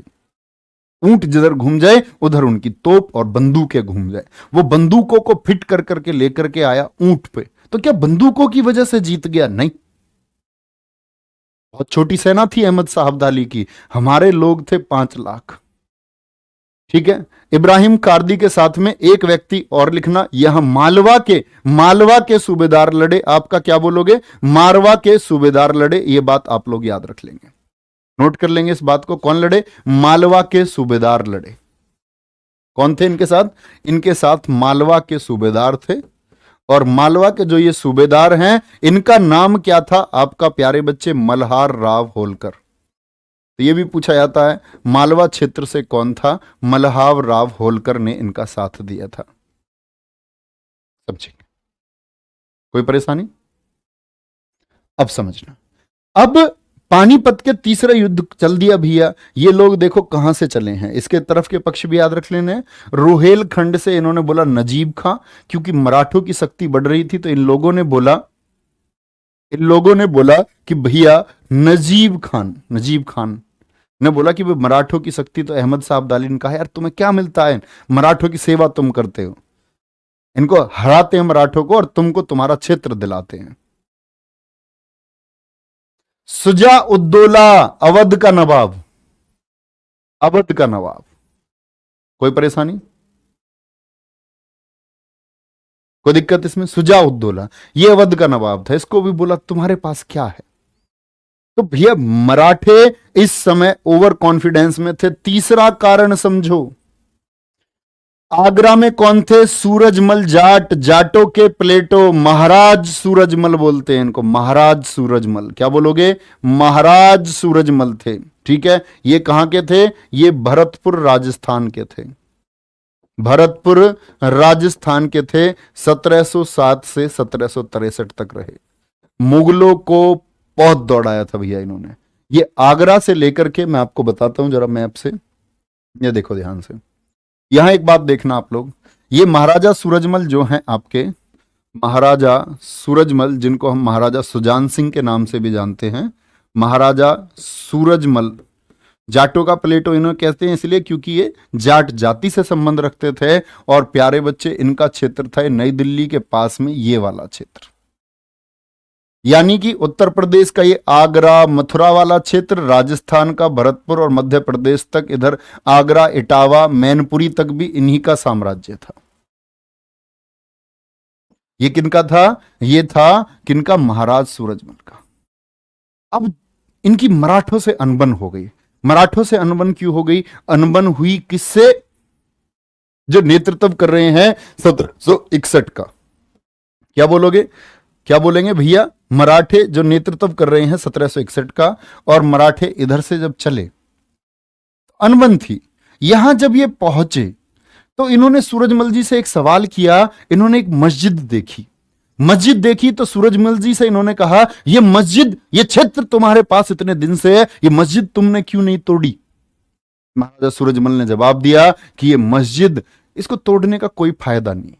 ऊंट जिधर घूम जाए उधर उनकी तोप और बंदूकें घूम जाए। वो बंदूकों को फिट कर करके लेकर के आया ऊंट पे। तो क्या बंदूकों की वजह से जीत गया? नहीं, बहुत छोटी सेना थी अहमद साहब अब्दाली की, हमारे लोग थे 5 लाख, ठीक है। इब्राहिम कार्दी के साथ में एक व्यक्ति और लिखना, यहां मालवा के सूबेदार लड़े। आपका क्या बोलोगे? मारवा के सूबेदार लड़े। यह बात आप लोग याद रख लेंगे, नोट कर लेंगे इस बात को। कौन लड़े? मालवा के सूबेदार लड़े। कौन थे इनके साथ? इनके साथ मालवा के सूबेदार थे। और मालवा के जो ये सूबेदार हैं, इनका नाम क्या था आपका प्यारे बच्चे? मल्हार राव होलकर। तो ये भी पूछा जाता है मालवा क्षेत्र से कौन था? मल्हार राव होलकर ने इनका साथ दिया था। समझेंगे? कोई परेशानी? अब समझना। अब पानीपत के तीसरा युद्ध चल दिया भैया। ये लोग देखो कहां से चले हैं, इसके तरफ के पक्ष भी याद रख लेने। रोहेलखंड से इन्होंने बोला नजीब खां, क्योंकि मराठों की शक्ति बढ़ रही थी, तो इन लोगों ने बोला कि भैया नजीब खान ने बोला कि मराठों की शक्ति, तो अहमद साहब अब्दाली ने कहा यार तुम्हें क्या मिलता है, मराठों की सेवा तुम करते हो, इनको हराते हैं मराठों को और तुमको तुम्हारा क्षेत्र दिलाते हैं। सुजा उद्दौला अवध का नवाब, कोई परेशानी, कोई दिक्कत इसमें? सुजा उद्दौला ये अवध का नवाब था, इसको भी बोला तुम्हारे पास क्या है। तो भैया मराठे इस समय ओवर कॉन्फिडेंस में थे। तीसरा कारण समझो, आगरा में कौन थे? सूरजमल जाट, जाटों के प्लेटो, महाराज सूरजमल बोलते हैं इनको, महाराज सूरजमल। क्या बोलोगे? महाराज सूरजमल थे, ठीक है। ये कहां के थे? ये भरतपुर राजस्थान के थे, भरतपुर राजस्थान के थे। 1707 से 1763 तक रहे। मुगलों को बहुत दौड़ाया था भैया इन्होंने। ये आगरा से लेकर के, मैं आपको बताता हूं जरा मैप से, ये देखो ध्यान से। यहां एक बात देखना आप लोग, ये महाराजा सूरजमल जो हैं आपके, महाराजा सूरजमल जिनको हम महाराजा सुजान सिंह के नाम से भी जानते हैं, महाराजा सूरजमल जाटों का प्लेटो इन्होंने कहते हैं इसलिए क्योंकि ये जाट जाति से संबंध रखते थे। और प्यारे बच्चे इनका क्षेत्र था नई दिल्ली के पास में ये वाला क्षेत्र, यानी कि उत्तर प्रदेश का ये आगरा मथुरा वाला क्षेत्र, राजस्थान का भरतपुर और मध्य प्रदेश तक, इधर आगरा इटावा मैनपुरी तक भी इन्हीं का साम्राज्य था। ये किनका था? ये था किनका? महाराज सूरजमल का। अब इनकी मराठों से अनबन हो गई। मराठों से अनबन क्यों हो गई? अनबन हुई किससे? जो नेतृत्व कर रहे हैं 1761 का। क्या बोलोगे? क्या बोलेंगे भैया? मराठे जो नेतृत्व कर रहे हैं 1761 का, और मराठे इधर से जब चले अनबन थी। यहां जब ये पहुंचे तो इन्होंने सूरजमल जी से एक सवाल किया। इन्होंने एक मस्जिद देखी। मस्जिद देखी तो सूरजमल जी से इन्होंने कहा, ये मस्जिद, ये क्षेत्र तुम्हारे पास इतने दिन से है, ये मस्जिद तुमने क्यों नहीं तोड़ी? महाराजा सूरजमल ने जवाब दिया कि ये मस्जिद, इसको तोड़ने का कोई फायदा नहीं।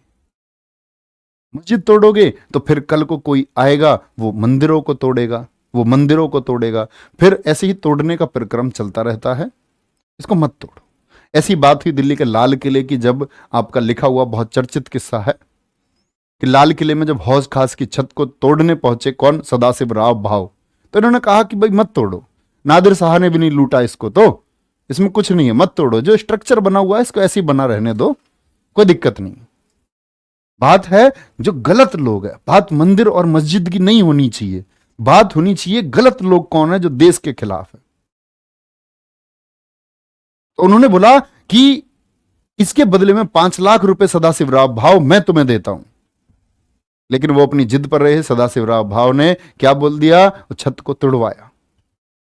मस्जिद तोड़ोगे तो फिर कल को कोई आएगा, वो मंदिरों को तोड़ेगा, वो मंदिरों को तोड़ेगा, फिर ऐसे ही तोड़ने का प्रक्रम चलता रहता है, इसको मत तोड़ो। ऐसी बात हुई दिल्ली के लाल किले की, जब आपका लिखा हुआ बहुत चर्चित किस्सा है कि लाल किले में जब हौज खास की छत को तोड़ने पहुंचे कौन, सदाशिव राव भाव, तो इन्होंने कहा कि भाई मत तोड़ो, नादिर शाह ने भी नहीं लूटा इसको, तो इसमें कुछ नहीं है, मत तोड़ो, जो स्ट्रक्चर बना हुआ है इसको ऐसे ही बना रहने दो, कोई दिक्कत नहीं। बात है जो गलत लोग है, बात मंदिर और मस्जिद की नहीं होनी चाहिए, बात होनी चाहिए गलत लोग कौन है जो देश के खिलाफ है। तो उन्होंने बोला कि इसके बदले में 5 लाख रुपए सदाशिवराव भाव मैं तुम्हें देता हूं। लेकिन वो अपनी जिद पर रहे। सदाशिवराव भाव ने क्या बोल दिया, छत को तुड़वाया,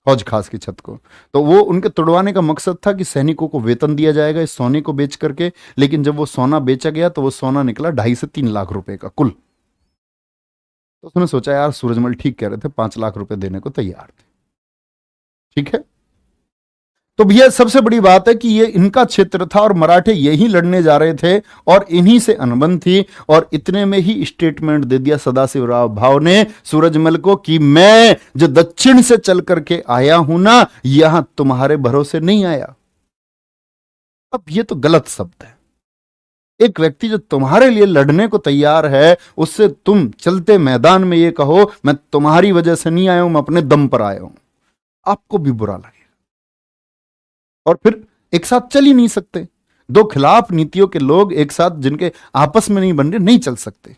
हौज खास की छत को। तो वो उनके तुड़वाने का मकसद था कि सैनिकों को वेतन दिया जाएगा इस सोने को बेच करके। लेकिन जब वो सोना बेचा गया तो वो सोना निकला 2.5 से 3 लाख रुपए का कुल। तो उसने सोचा यार सूरजमल ठीक कह रहे थे, 5 लाख रुपए देने को तैयार थे। ठीक है, तो भैया सबसे बड़ी बात है कि ये इनका क्षेत्र था और मराठे यही लड़ने जा रहे थे और इन्हीं से अनबन थी। और इतने में ही स्टेटमेंट दे दिया सदाशिवराव भाव ने सूरजमल को कि मैं जो दक्षिण से चल करके आया हूं ना, यहां तुम्हारे भरोसे नहीं आया। अब ये तो गलत शब्द है। एक व्यक्ति जो तुम्हारे लिए लड़ने को तैयार है, उससे तुम चलते मैदान में ये कहो मैं तुम्हारी वजह से नहीं आया हूं, मैं अपने दम पर आया हूं, आपको भी बुरा लगेगा। और फिर एक साथ चल ही नहीं सकते। दो खिलाफ नीतियों के लोग एक साथ जिनके आपस में नहीं बन रहे, नहीं चल सकते।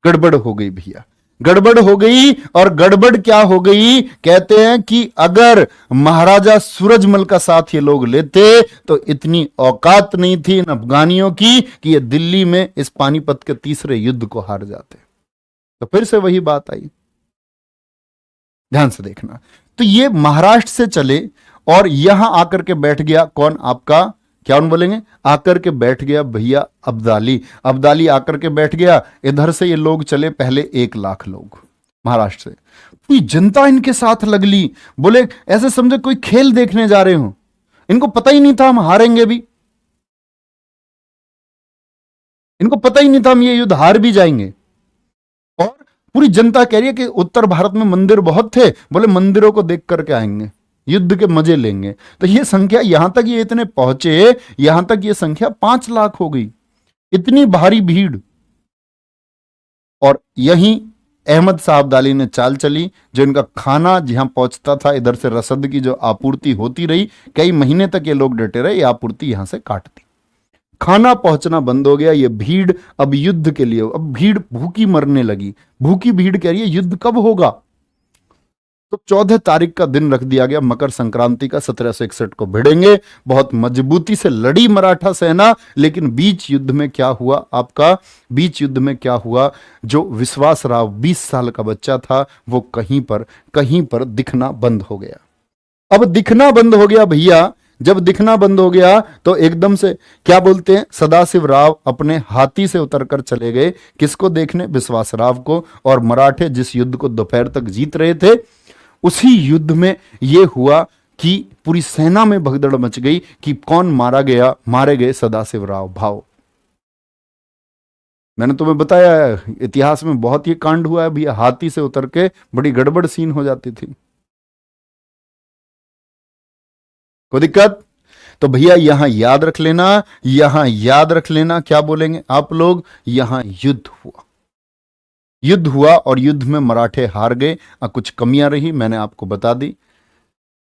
गड़बड़ हो गई भैया, गड़बड़ हो गई। और गड़बड़ क्या हो गई, कहते हैं कि अगर महाराजा सूरजमल का साथ ये लोग लेते तो इतनी औकात नहीं थी इन अफगानियों की कि ये दिल्ली में इस पानीपत के तीसरे युद्ध को हार जाते। तो फिर से वही बात आई, ध्यान से देखना। तो ये महाराष्ट्र से चले और यहां आकर के बैठ गया कौन, आपका क्या उन बोलेंगे, आकर के बैठ गया भैया अब्दाली। अब्दाली आकर के बैठ गया। इधर से ये लोग चले पहले 1 लाख लोग महाराष्ट्र से। पूरी जनता इनके साथ लगली। बोले ऐसे समझे कोई खेल देखने जा रहे हो। इनको पता ही नहीं था हम हारेंगे भी, इनको पता ही नहीं था हम ये युद्ध हार भी जाएंगे। और पूरी जनता कह रही है कि उत्तर भारत में मंदिर बहुत थे, बोले मंदिरों को देख करके आएंगे, युद्ध के मजे लेंगे। तो ये संख्या यहां तक ये इतने पहुंचे, यहां तक ये संख्या 5 लाख हो गई, इतनी भारी भीड़। और यहीं अहमद शाह अब्दाली ने चाल चली, जो इनका खाना जहां पहुंचता था, इधर से रसद की जो आपूर्ति होती रही, कई महीने तक ये लोग डटे रहे, ये आपूर्ति यहां से काट दी। खाना पहुंचना बंद हो गया। ये भीड़ अब युद्ध के लिए, अब भीड़ भूखी मरने लगी। भूखी भीड़ कह रही है युद्ध कब होगा। तो 14 तारीख का दिन रख दिया गया, मकर संक्रांति का, 1761 को भिड़ेंगे। बहुत मजबूती से लड़ी मराठा सेना। लेकिन बीच युद्ध में क्या हुआ आपका, बीच युद्ध में क्या हुआ, जो विश्वास राव 20 साल का बच्चा था, वो कहीं पर दिखना बंद हो गया। अब दिखना बंद हो गया भैया। जब दिखना बंद हो गया तो एकदम से क्या बोलते हैं, सदाशिव राव अपने हाथी से उतरकर चले गए, किसको देखने, विश्वास राव को। और मराठे जिस युद्ध को दोपहर तक जीत रहे थे, उसी युद्ध में यह हुआ कि पूरी सेना में भगदड़ मच गई कि कौन मारा गया, मारे गए सदाशिव राव भाव। मैंने तुम्हें बताया इतिहास में बहुत ही कांड हुआ है भैया, हाथी से उतर के बड़ी गड़बड़ सीन हो जाती थी। कोई दिक्कत? तो भैया यहां याद रख लेना, यहां याद रख लेना, क्या बोलेंगे आप लोग, यहां युद्ध हुआ। युद्ध हुआ और युद्ध में मराठे हार गए। कुछ कमियां रही, मैंने आपको बता दी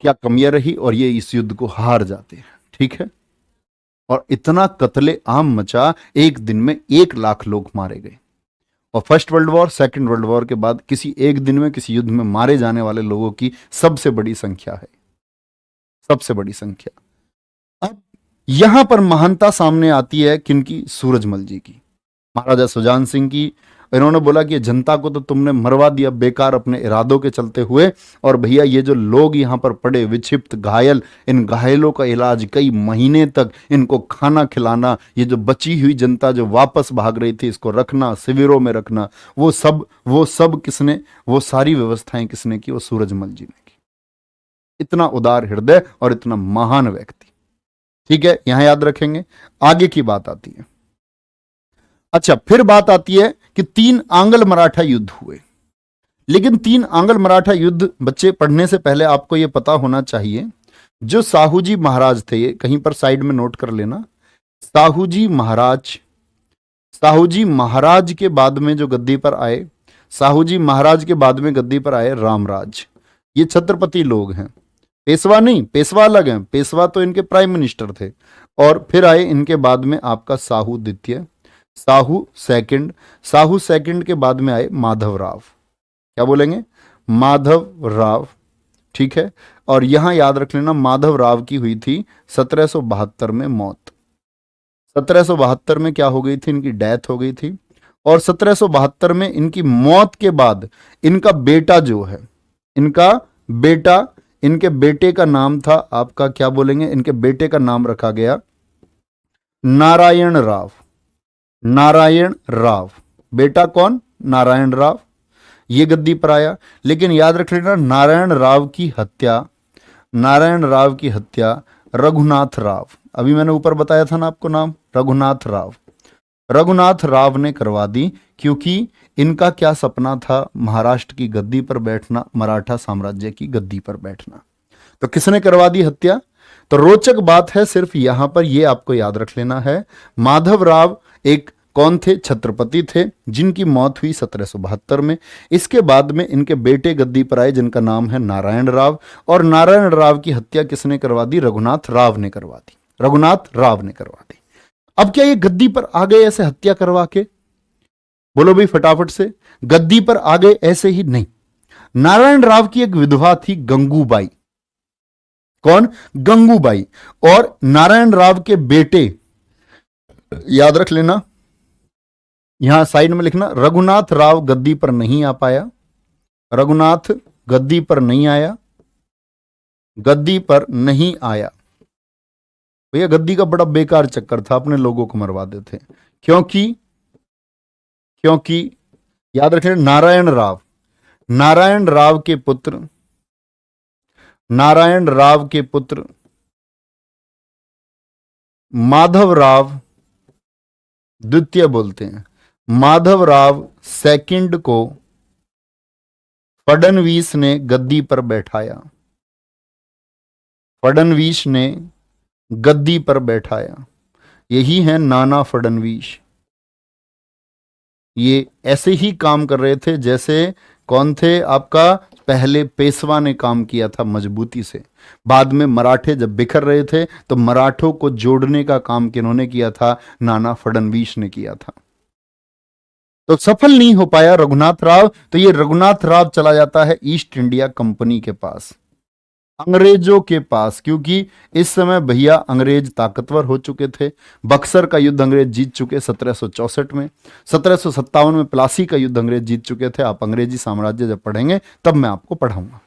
क्या कमियां रही, और ये इस युद्ध को हार जाते हैं। ठीक है, और इतना कत्ले आम मचा, एक दिन में 1 लाख लोग मारे गए। और first world war, second world war के बाद किसी एक दिन में किसी युद्ध में मारे जाने वाले लोगों की सबसे बड़ी संख्या है, सबसे बड़ी संख्या। अब यहां पर महानता सामने आती है किनकी, सूरजमल जी की, महाराजा सुजान सिंह की। इन्होंने बोला कि जनता को तो तुमने मरवा दिया बेकार अपने इरादों के चलते हुए, और भैया ये जो लोग यहाँ पर पड़े विक्षिप्त घायल, इन घायलों का इलाज कई महीने तक, इनको खाना खिलाना, ये जो बची हुई जनता जो वापस भाग रही थी इसको रखना, शिविरों में रखना, वो सब किसने, वो सारी व्यवस्थाएं किसने की? वो सूरजमल जी ने की। इतना उदार हृदय और इतना महान व्यक्ति। ठीक है, यहां याद रखेंगे। आगे की बात आती है। अच्छा, फिर बात आती है कि 3 आंग्ल मराठा युद्ध हुए। लेकिन 3 आंग्ल मराठा युद्ध बच्चे पढ़ने से पहले आपको यह पता होना चाहिए, जो साहूजी महाराज थे, ये कहीं पर साइड में नोट कर लेना, साहूजी महाराज के बाद में जो गद्दी पर आए, साहूजी महाराज के बाद में गद्दी पर आए रामराज। ये छत्रपति लोग हैं, पेशवा नहीं, पेशवा अलग हैं, पेशवा तो इनके प्राइम मिनिस्टर थे। और फिर आए इनके बाद में आपका साहू द्वितीय, साहू सेकंड के बाद में आए माधव राव। क्या बोलेंगे? माधव राव। ठीक है, और यहां याद रख लेना माधव राव की हुई थी 1772 में मौत। 1772 में क्या हो गई थी? इनकी डेथ हो गई थी। और 1772 में इनकी मौत के बाद इनका बेटा जो है, इनके बेटे का नाम था आपका, क्या बोलेंगे? इनके बेटे का नाम रखा गया नारायण राव। बेटा कौन? नारायण राव। ये गद्दी पर आया। लेकिन याद रख लेना नारायण राव की हत्या रघुनाथ राव, अभी मैंने ऊपर बताया था ना आपको नाम, रघुनाथ राव ने करवा दी। क्योंकि इनका क्या सपना था? महाराष्ट्र की गद्दी पर बैठना, मराठा साम्राज्य की गद्दी पर बैठना। तो किसने करवा दी हत्या? तो रोचक बात है, सिर्फ यहां पर यह आपको याद रख लेना है, माधव राव एक कौन थे? छत्रपति थे, जिनकी मौत हुई 1772 में। इसके बाद में इनके बेटे गद्दी पर आए, जिनका नाम है नारायण राव। और नारायण राव की हत्या किसने करवा दी? रघुनाथ राव ने करवा दी। अब क्या ये गद्दी पर आ गए ऐसे हत्या करवा के? बोलो भाई फटाफट से, गद्दी पर आ गए ऐसे ही? नहीं। नारायण राव की एक विधवा थी गंगूबाई। कौन? गंगूबाई। और नारायण राव के बेटे, याद रख लेना, यहां साइड में लिखना, रघुनाथ राव गद्दी पर नहीं आ पाया, रघुनाथ गद्दी पर नहीं आया। भैया गद्दी का बड़ा बेकार चक्कर था, अपने लोगों को मरवा देते। क्योंकि याद रखें, नारायण राव के पुत्र माधव राव द्वितीय बोलते हैं, माधव राव सेकंड को फडणवीस ने गद्दी पर बैठाया। यही है नाना फडणवीस। ये ऐसे ही काम कर रहे थे जैसे कौन थे आपका? पहले पेशवा ने काम किया था मजबूती से। बाद में मराठे जब बिखर रहे थे तो मराठों को जोड़ने का काम किन्होंने किया था? नाना फडणवीस ने किया था। तो सफल नहीं हो पाया रघुनाथ राव, तो ये रघुनाथ राव चला जाता है ईस्ट इंडिया कंपनी के पास, अंग्रेजों के पास। क्योंकि इस समय भैया अंग्रेज ताकतवर हो चुके थे। बक्सर का युद्ध अंग्रेज जीत चुके 1764 में, 1757 में प्लासी का युद्ध अंग्रेज जीत चुके थे। आप अंग्रेजी साम्राज्य जब पढ़ेंगे तब मैं आपको पढ़ाऊंगा,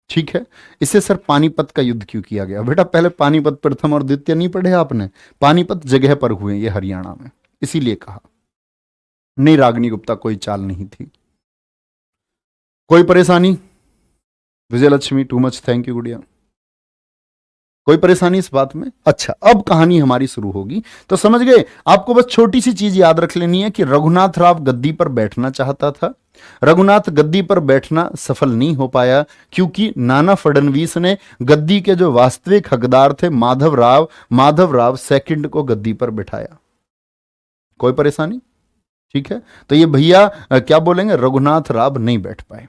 ठीक है। इससे सर पानीपत का युद्ध क्यों किया गया? बेटा पहले पानीपत प्रथम और द्वितीय नहीं पढ़े आपने? पानीपत जगह पर हुए ये हरियाणा में, इसीलिए कहा। नहीं रागिनी गुप्ता, कोई चाल नहीं थी। कोई परेशानी? Vijayalakshmi too much, thank you गुड़िया। कोई परेशानी इस बात में? अच्छा, अब कहानी हमारी शुरू होगी। तो समझ गए? आपको बस छोटी सी चीज याद रख लेनी है कि रघुनाथ राव गद्दी पर बैठना चाहता था। रघुनाथ गद्दी पर बैठना सफल नहीं हो पाया क्योंकि नाना फडणवीस ने गद्दी के जो वास्तविक हकदार थे माधव राव सेकंड को गद्दी पर बिठाया। कोई परेशानी? ठीक है। तो ये भैया क्या बोलेंगे, रघुनाथ राव नहीं बैठ पाए।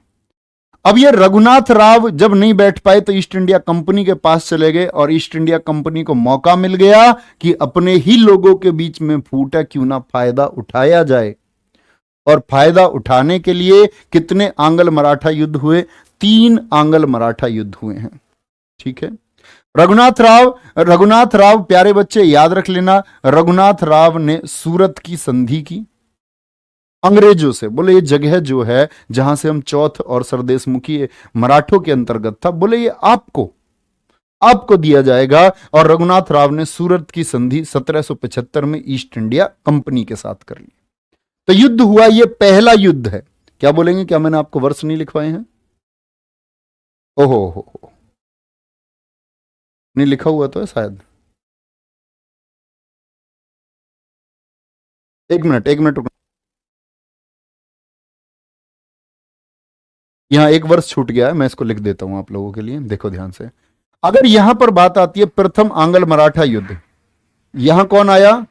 अब ये रघुनाथ राव जब नहीं बैठ पाए तो ईस्ट इंडिया कंपनी के पास चले गए और ईस्ट इंडिया कंपनी को मौका मिल गया कि अपने ही लोगों के बीच में फूटा क्यों ना फायदा उठाया जाए। और फायदा उठाने के लिए कितने आंग्ल मराठा युद्ध हुए? 3 आंग्ल मराठा युद्ध हुए हैं, ठीक है। रघुनाथ राव प्यारे बच्चे याद रख लेना, रघुनाथ राव ने सूरत की संधि की। अंग्रेजों से। बोले ये जगह जो है जहां से हम चौथ और सरदेश मुखी मराठों के अंतर्गत था, बोले ये आपको आपको दिया जाएगा। और रघुनाथ राव ने सूरत की संधि 1775 में ईस्ट इंडिया कंपनी के साथ कर ली। तो युद्ध हुआ, ये पहला युद्ध है। क्या बोलेंगे, क्या मैंने आपको वर्ष नहीं लिखवाए हैं? ओहो हो, नहीं लिखा हुआ तो है शायद। एक मिनट रुकना। यहां एक वर्ष छूट गया है, मैं इसको लिख देता हूं आप लोगों के लिए, देखो ध्यान से। अगर यहां पर बात आती है प्रथम आंग्ल मराठा युद्ध, यहां कौन आया?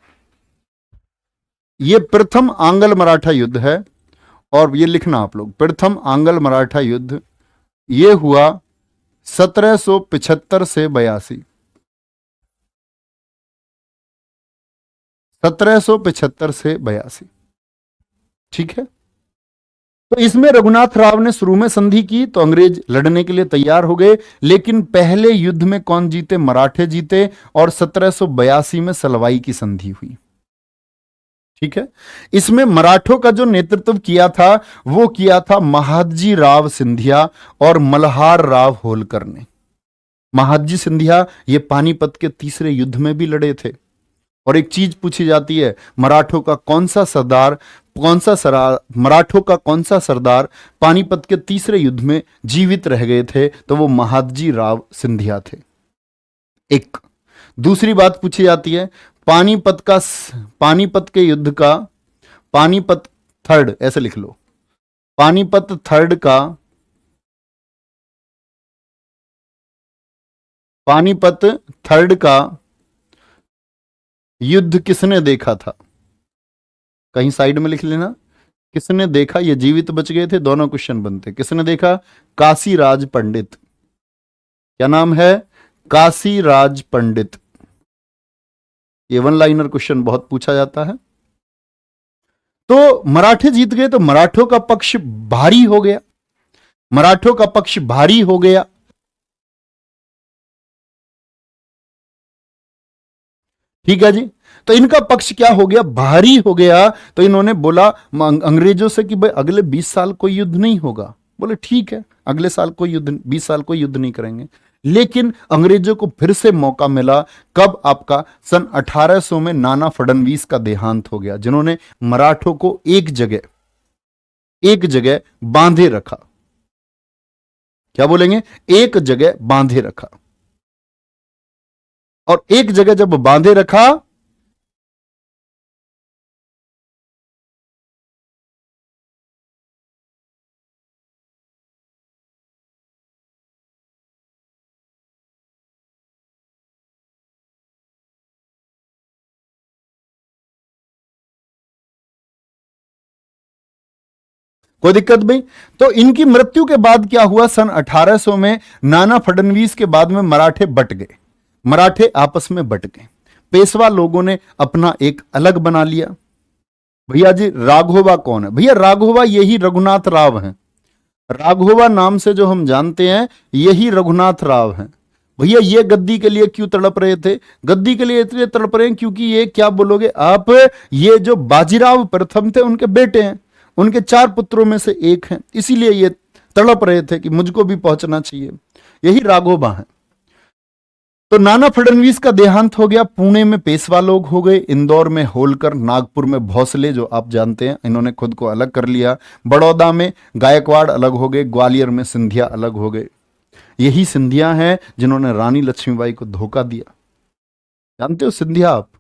ये प्रथम आंग्ल मराठा युद्ध है। और ये लिखना आप लोग, प्रथम आंग्ल मराठा युद्ध ये हुआ 1775 से 82। 1775 से 82, ठीक है। तो इसमें रघुनाथ राव ने शुरू में संधि की तो अंग्रेज लड़ने के लिए तैयार हो गए, लेकिन पहले युद्ध में कौन जीते? मराठे जीते। और 1782 में सलवाई की संधि हुई, ठीक है। इसमें मराठों का जो नेतृत्व किया था वो किया था महादजी राव सिंधिया और मल्हार राव होलकर ने। महादजी सिंधिया ये पानीपत के तीसरे युद्ध में भी लड़े थे। और एक चीज पूछी जाती है, मराठों का कौन सा सरदार पानीपत के तीसरे युद्ध में जीवित रह गए थे? तो वो महादजी राव सिंधिया थे। एक दूसरी बात पूछी जाती है, पानीपत के युद्ध का, पानीपत थर्ड ऐसे लिख लो, पानीपत थर्ड का, पानीपत थर्ड का युद्ध किसने देखा था? कहीं साइड में लिख लेना, किसने देखा? ये जीवित बच गए थे, दोनों क्वेश्चन बनते। किसने देखा? काशीराज पंडित। क्या नाम है? काशीराज पंडित। ये वन लाइनर क्वेश्चन बहुत पूछा जाता है। तो मराठे जीत गए, तो मराठों का पक्ष भारी हो गया, मराठों का पक्ष भारी हो गया। ठीक है जी। तो इनका पक्ष क्या हो गया? भारी हो गया। तो इन्होंने बोला अंग्रेजों से कि भाई अगले 20 साल कोई युद्ध नहीं होगा। बोले ठीक है, अगले साल कोई युद्ध, 20 साल कोई युद्ध नहीं करेंगे। लेकिन अंग्रेजों को फिर से मौका मिला। कब? आपका सन 1800 में नाना फडणवीस का देहांत हो गया, जिन्होंने मराठों को एक जगह बांधे रखा। क्या बोलेंगे? एक जगह बांधे रखा। और एक जगह जब बांधे रखा, कोई दिक्कत भाई? तो इनकी मृत्यु के बाद क्या हुआ? सन 1800 में नाना फडणवीस के बाद में मराठे बट गए, मराठे आपस में बट गए। पेशवा लोगों ने अपना एक अलग बना लिया। भैया जी राघोबा कौन है? भैया राघोबा यही रघुनाथ राव हैं। राघोबा नाम से जो हम जानते हैं यही रघुनाथ राव हैं। भैया ये गद्दी के लिए क्यों तड़प रहे थे? गद्दी के लिए इसलिए तड़प रहे हैं क्योंकि ये, क्या बोलोगे आप, ये जो बाजीराव प्रथम थे उनके बेटे हैं, उनके 4 पुत्रों में से एक हैं, इसीलिए ये तड़प रहे थे कि मुझको भी पहुंचना चाहिए। यही राघोबा है। तो नाना फडणवीस का देहांत हो गया। पुणे में पेशवा लोग हो गए, इंदौर में होलकर, नागपुर में भोसले जो आप जानते हैं, इन्होंने खुद को अलग कर लिया। बड़ौदा में गायकवाड़ अलग हो गए, ग्वालियर में सिंधिया अलग हो गए। यही सिंधिया हैं जिन्होंने रानी लक्ष्मीबाई को धोखा दिया। जानते हो सिंधिया आप?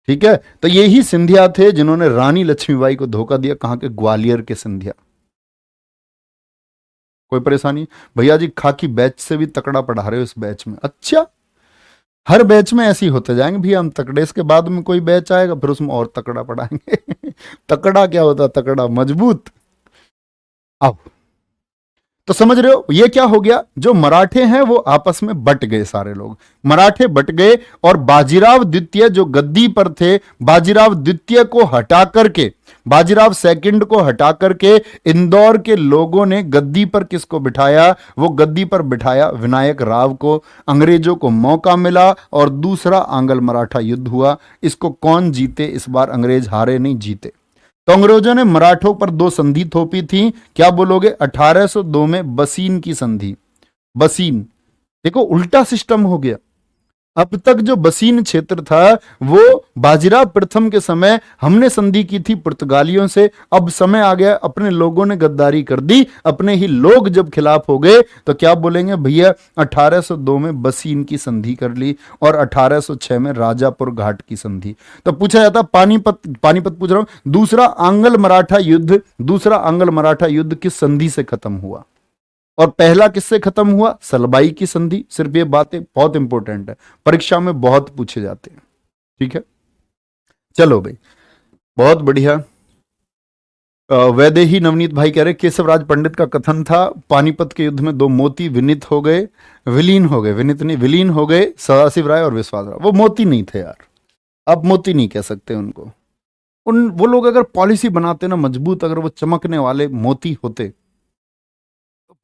ठीक है, तो यही सिंधिया थे जिन्होंने रानी लक्ष्मीबाई को धोखा दिया। कहां के? ग्वालियर के सिंधिया। कोई परेशानी? भैया जी खाकी बैच से भी तकड़ा पढ़ा रहे हो इस बैच में। अच्छा, हर बैच में ऐसे ही होते जाएंगे भैया। हम तकड़े, इसके बाद में कोई बैच आएगा फिर उसमें और तकड़ा पढ़ाएंगे। तकड़ा क्या होता? तकड़ा मजबूत। अब तो समझ रहे हो ये क्या हो गया? जो मराठे हैं वो आपस में बट गए, सारे लोग मराठे बट गए। और बाजीराव द्वितीय जो गद्दी पर थे, बाजीराव द्वितीय को हटा करके बाजीराव सेकंड को हटा करके इंदौर के लोगों ने गद्दी पर किसको बिठाया? वो गद्दी पर बिठाया विनायक राव को। अंग्रेजों को मौका मिला और दूसरा आंग्ल मराठा युद्ध हुआ। इसको कौन जीते? इस बार अंग्रेज हारे नहीं, जीते। तो अंग्रेजों ने मराठों पर दो संधि थोपी थी, क्या बोलोगे? 1802 में बसीन की संधि। बसीन, देखो उल्टा सिस्टम हो गया। अब तक जो बसीन क्षेत्र था वो बाजीराव प्रथम के समय हमने संधि की थी पुर्तगालियों से। अब समय आ गया, अपने लोगों ने गद्दारी कर दी, अपने ही लोग जब खिलाफ हो गए तो क्या बोलेंगे? भैया 1802 में बसीन की संधि कर ली और 1806 में राजापुर घाट की संधि। तो पूछा जाता पानीपत पूछ रहा हूं, दूसरा आंग्ल मराठा युद्ध किस संधि से खत्म हुआ और पहला किससे खत्म हुआ? सलबाई की संधि। सिर्फ ये बातें बहुत इंपॉर्टेंट है, परीक्षा में बहुत पूछे जाते हैं। ठीक है, चलो भाई, बहुत बढ़िया। वैदेही नवनीत भाई कह रहे केशवराज पंडित का कथन था पानीपत के युद्ध में दो मोती विनीत हो गए, विलीन हो गए, विनीत नहीं विलीन हो गए, सदाशिव राय और विश्वास राय। वो मोती नहीं थे यार, आप मोती नहीं कह सकते उनको। वो लोग अगर पॉलिसी बनाते ना मजबूत, अगर वो चमकने वाले मोती होते,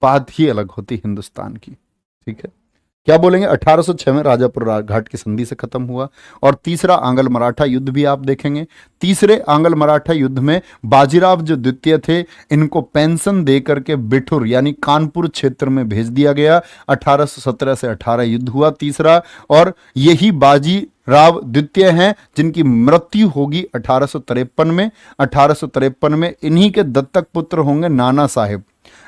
बात ही अलग होती हिंदुस्तान की। ठीक है, क्या बोलेंगे? 1806 में राजापुर घाट की संधि से खत्म हुआ। और तीसरा आंग्ल मराठा युद्ध भी आप देखेंगे। तीसरे आंग्ल मराठा युद्ध में बाजीराव जो द्वितीय थे, इनको पेंशन दे करके बिठुर यानी कानपुर क्षेत्र में भेज दिया गया। 1817 से 18 युद्ध हुआ तीसरा, और यही बाजीराव द्वितीय हैं जिनकी मृत्यु होगी 1853 में। 1853 में इन्हीं के दत्तक पुत्र होंगे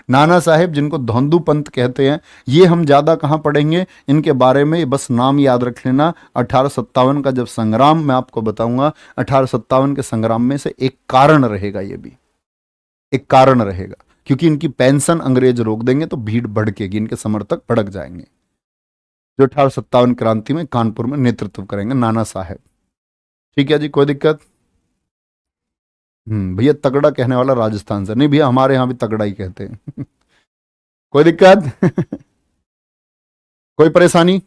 नाना साहेब, जिनको धोंदू पंत कहते हैं। ये हम ज्यादा कहां पढ़ेंगे इनके बारे में, बस नाम याद रख लेना। 1857 का जब संग्राम मैं आपको बताऊंगा, 1857 के संग्राम में से एक कारण रहेगा, ये भी एक कारण रहेगा, क्योंकि इनकी पेंशन अंग्रेज रोक देंगे तो भीड़ भड़केगी, इनके समर्थक भड़क जाएंगे। जो 1857 क्रांति में कानपुर में नेतृत्व करेंगे नाना साहेब। ठीक है जी, कोई दिक्कत? भैया तगड़ा कहने वाला राजस्थान से नहीं, भैया हमारे यहां भी तगड़ा ही कहते हैं। कोई दिक्कत? कोई परेशानी,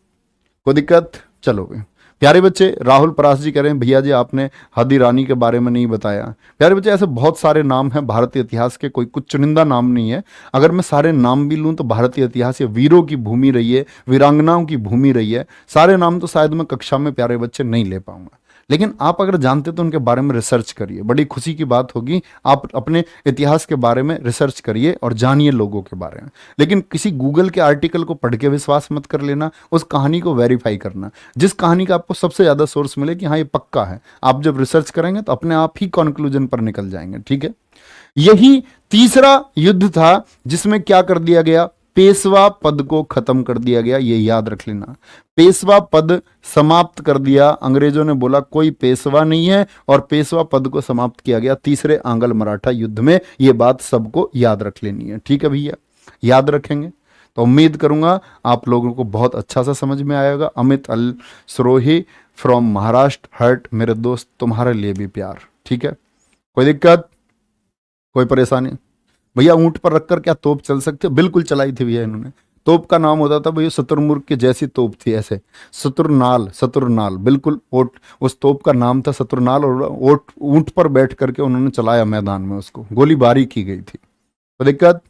कोई दिक्कत? चलो भाई प्यारे बच्चे, राहुल परास जी कह रहे हैं भैया जी आपने हदी रानी के बारे में नहीं बताया। प्यारे बच्चे, ऐसे बहुत सारे नाम हैं भारतीय इतिहास के, कोई कुछ चुनिंदा नाम नहीं है। अगर मैं सारे नाम भी लूं तो भारतीय इतिहास ये वीरों की भूमि रही है, वीरांगनाओं की भूमि रही है। सारे नाम तो शायद मैं कक्षा में प्यारे बच्चे नहीं ले पाऊंगा, लेकिन आप अगर जानते तो उनके बारे में रिसर्च करिए। बड़ी खुशी की बात होगी, आप अपने इतिहास के बारे में रिसर्च करिए और जानिए लोगों के बारे में। लेकिन किसी गूगल के आर्टिकल को पढ़ के विश्वास मत कर लेना, उस कहानी को वेरीफाई करना। जिस कहानी का आपको सबसे ज़्यादा सोर्स मिले कि हाँ ये पक्का है, आप जब रिसर्च करेंगे तो अपने आप ही कंक्लूजन पर निकल जाएंगे। ठीक है, यही तीसरा युद्ध था जिसमें क्या कर दिया गया? पेशवा पद को खत्म कर दिया गया, ये याद रख लेना। पेशवा पद समाप्त कर दिया, अंग्रेजों ने बोला कोई पेशवा नहीं है और पेशवा पद को समाप्त किया गया तीसरे आंग्ल मराठा युद्ध में। ये बात सबको याद रख लेनी है। ठीक है भैया, याद रखेंगे तो उम्मीद करूंगा आप लोगों को बहुत अच्छा सा समझ में आएगा। अमित अल सरोही फ्रॉम महाराष्ट्र, हर्ट मेरे दोस्त, तुम्हारे लिए भी प्यार। ठीक है, कोई दिक्कत, कोई परेशानी? भैया ऊंट पर रखकर क्या तोप चल सकते? बिल्कुल चलाई थी भैया इन्होंने। तोप का नाम होता था भैया शुतुरमुर्ग के जैसी तोप थी, ऐसे सतुरनाल, बिल्कुल ओट, उस तोप का नाम था सतुरनाल, और ऊंट पर बैठ करके उन्होंने चलाया मैदान में, उसको गोलीबारी की गई थी। तो दिक्कत,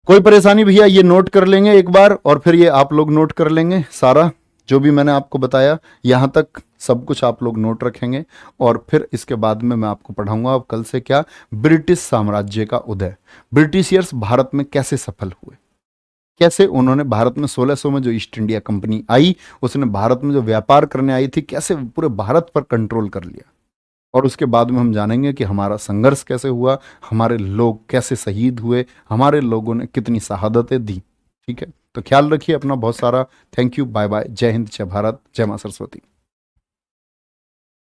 कोई परेशानी? भैया ये नोट कर लेंगे एक बार और फिर ये आप लोग नोट कर लेंगे सारा जो भी मैंने आपको बताया, यहां तक सब कुछ आप लोग नोट रखेंगे। और फिर इसके बाद में मैं आपको पढ़ाऊंगा अब कल से क्या, ब्रिटिश साम्राज्य का उदय। ब्रिटिशियर्स भारत में कैसे सफल हुए, कैसे उन्होंने भारत में 1600 में जो ईस्ट इंडिया कंपनी आई, उसने भारत में जो व्यापार करने आई थी, कैसे पूरे भारत पर कंट्रोल कर लिया। और उसके बाद में हम जानेंगे कि हमारा संघर्ष कैसे हुआ, हमारे लोग कैसे शहीद हुए, हमारे लोगों ने कितनी शहादतें दी। ठीक है, तो ख्याल रखिए अपना बहुत सारा। थैंक यू, बाय बाय, जय हिंद, जय भारत, जय मां सरस्वती।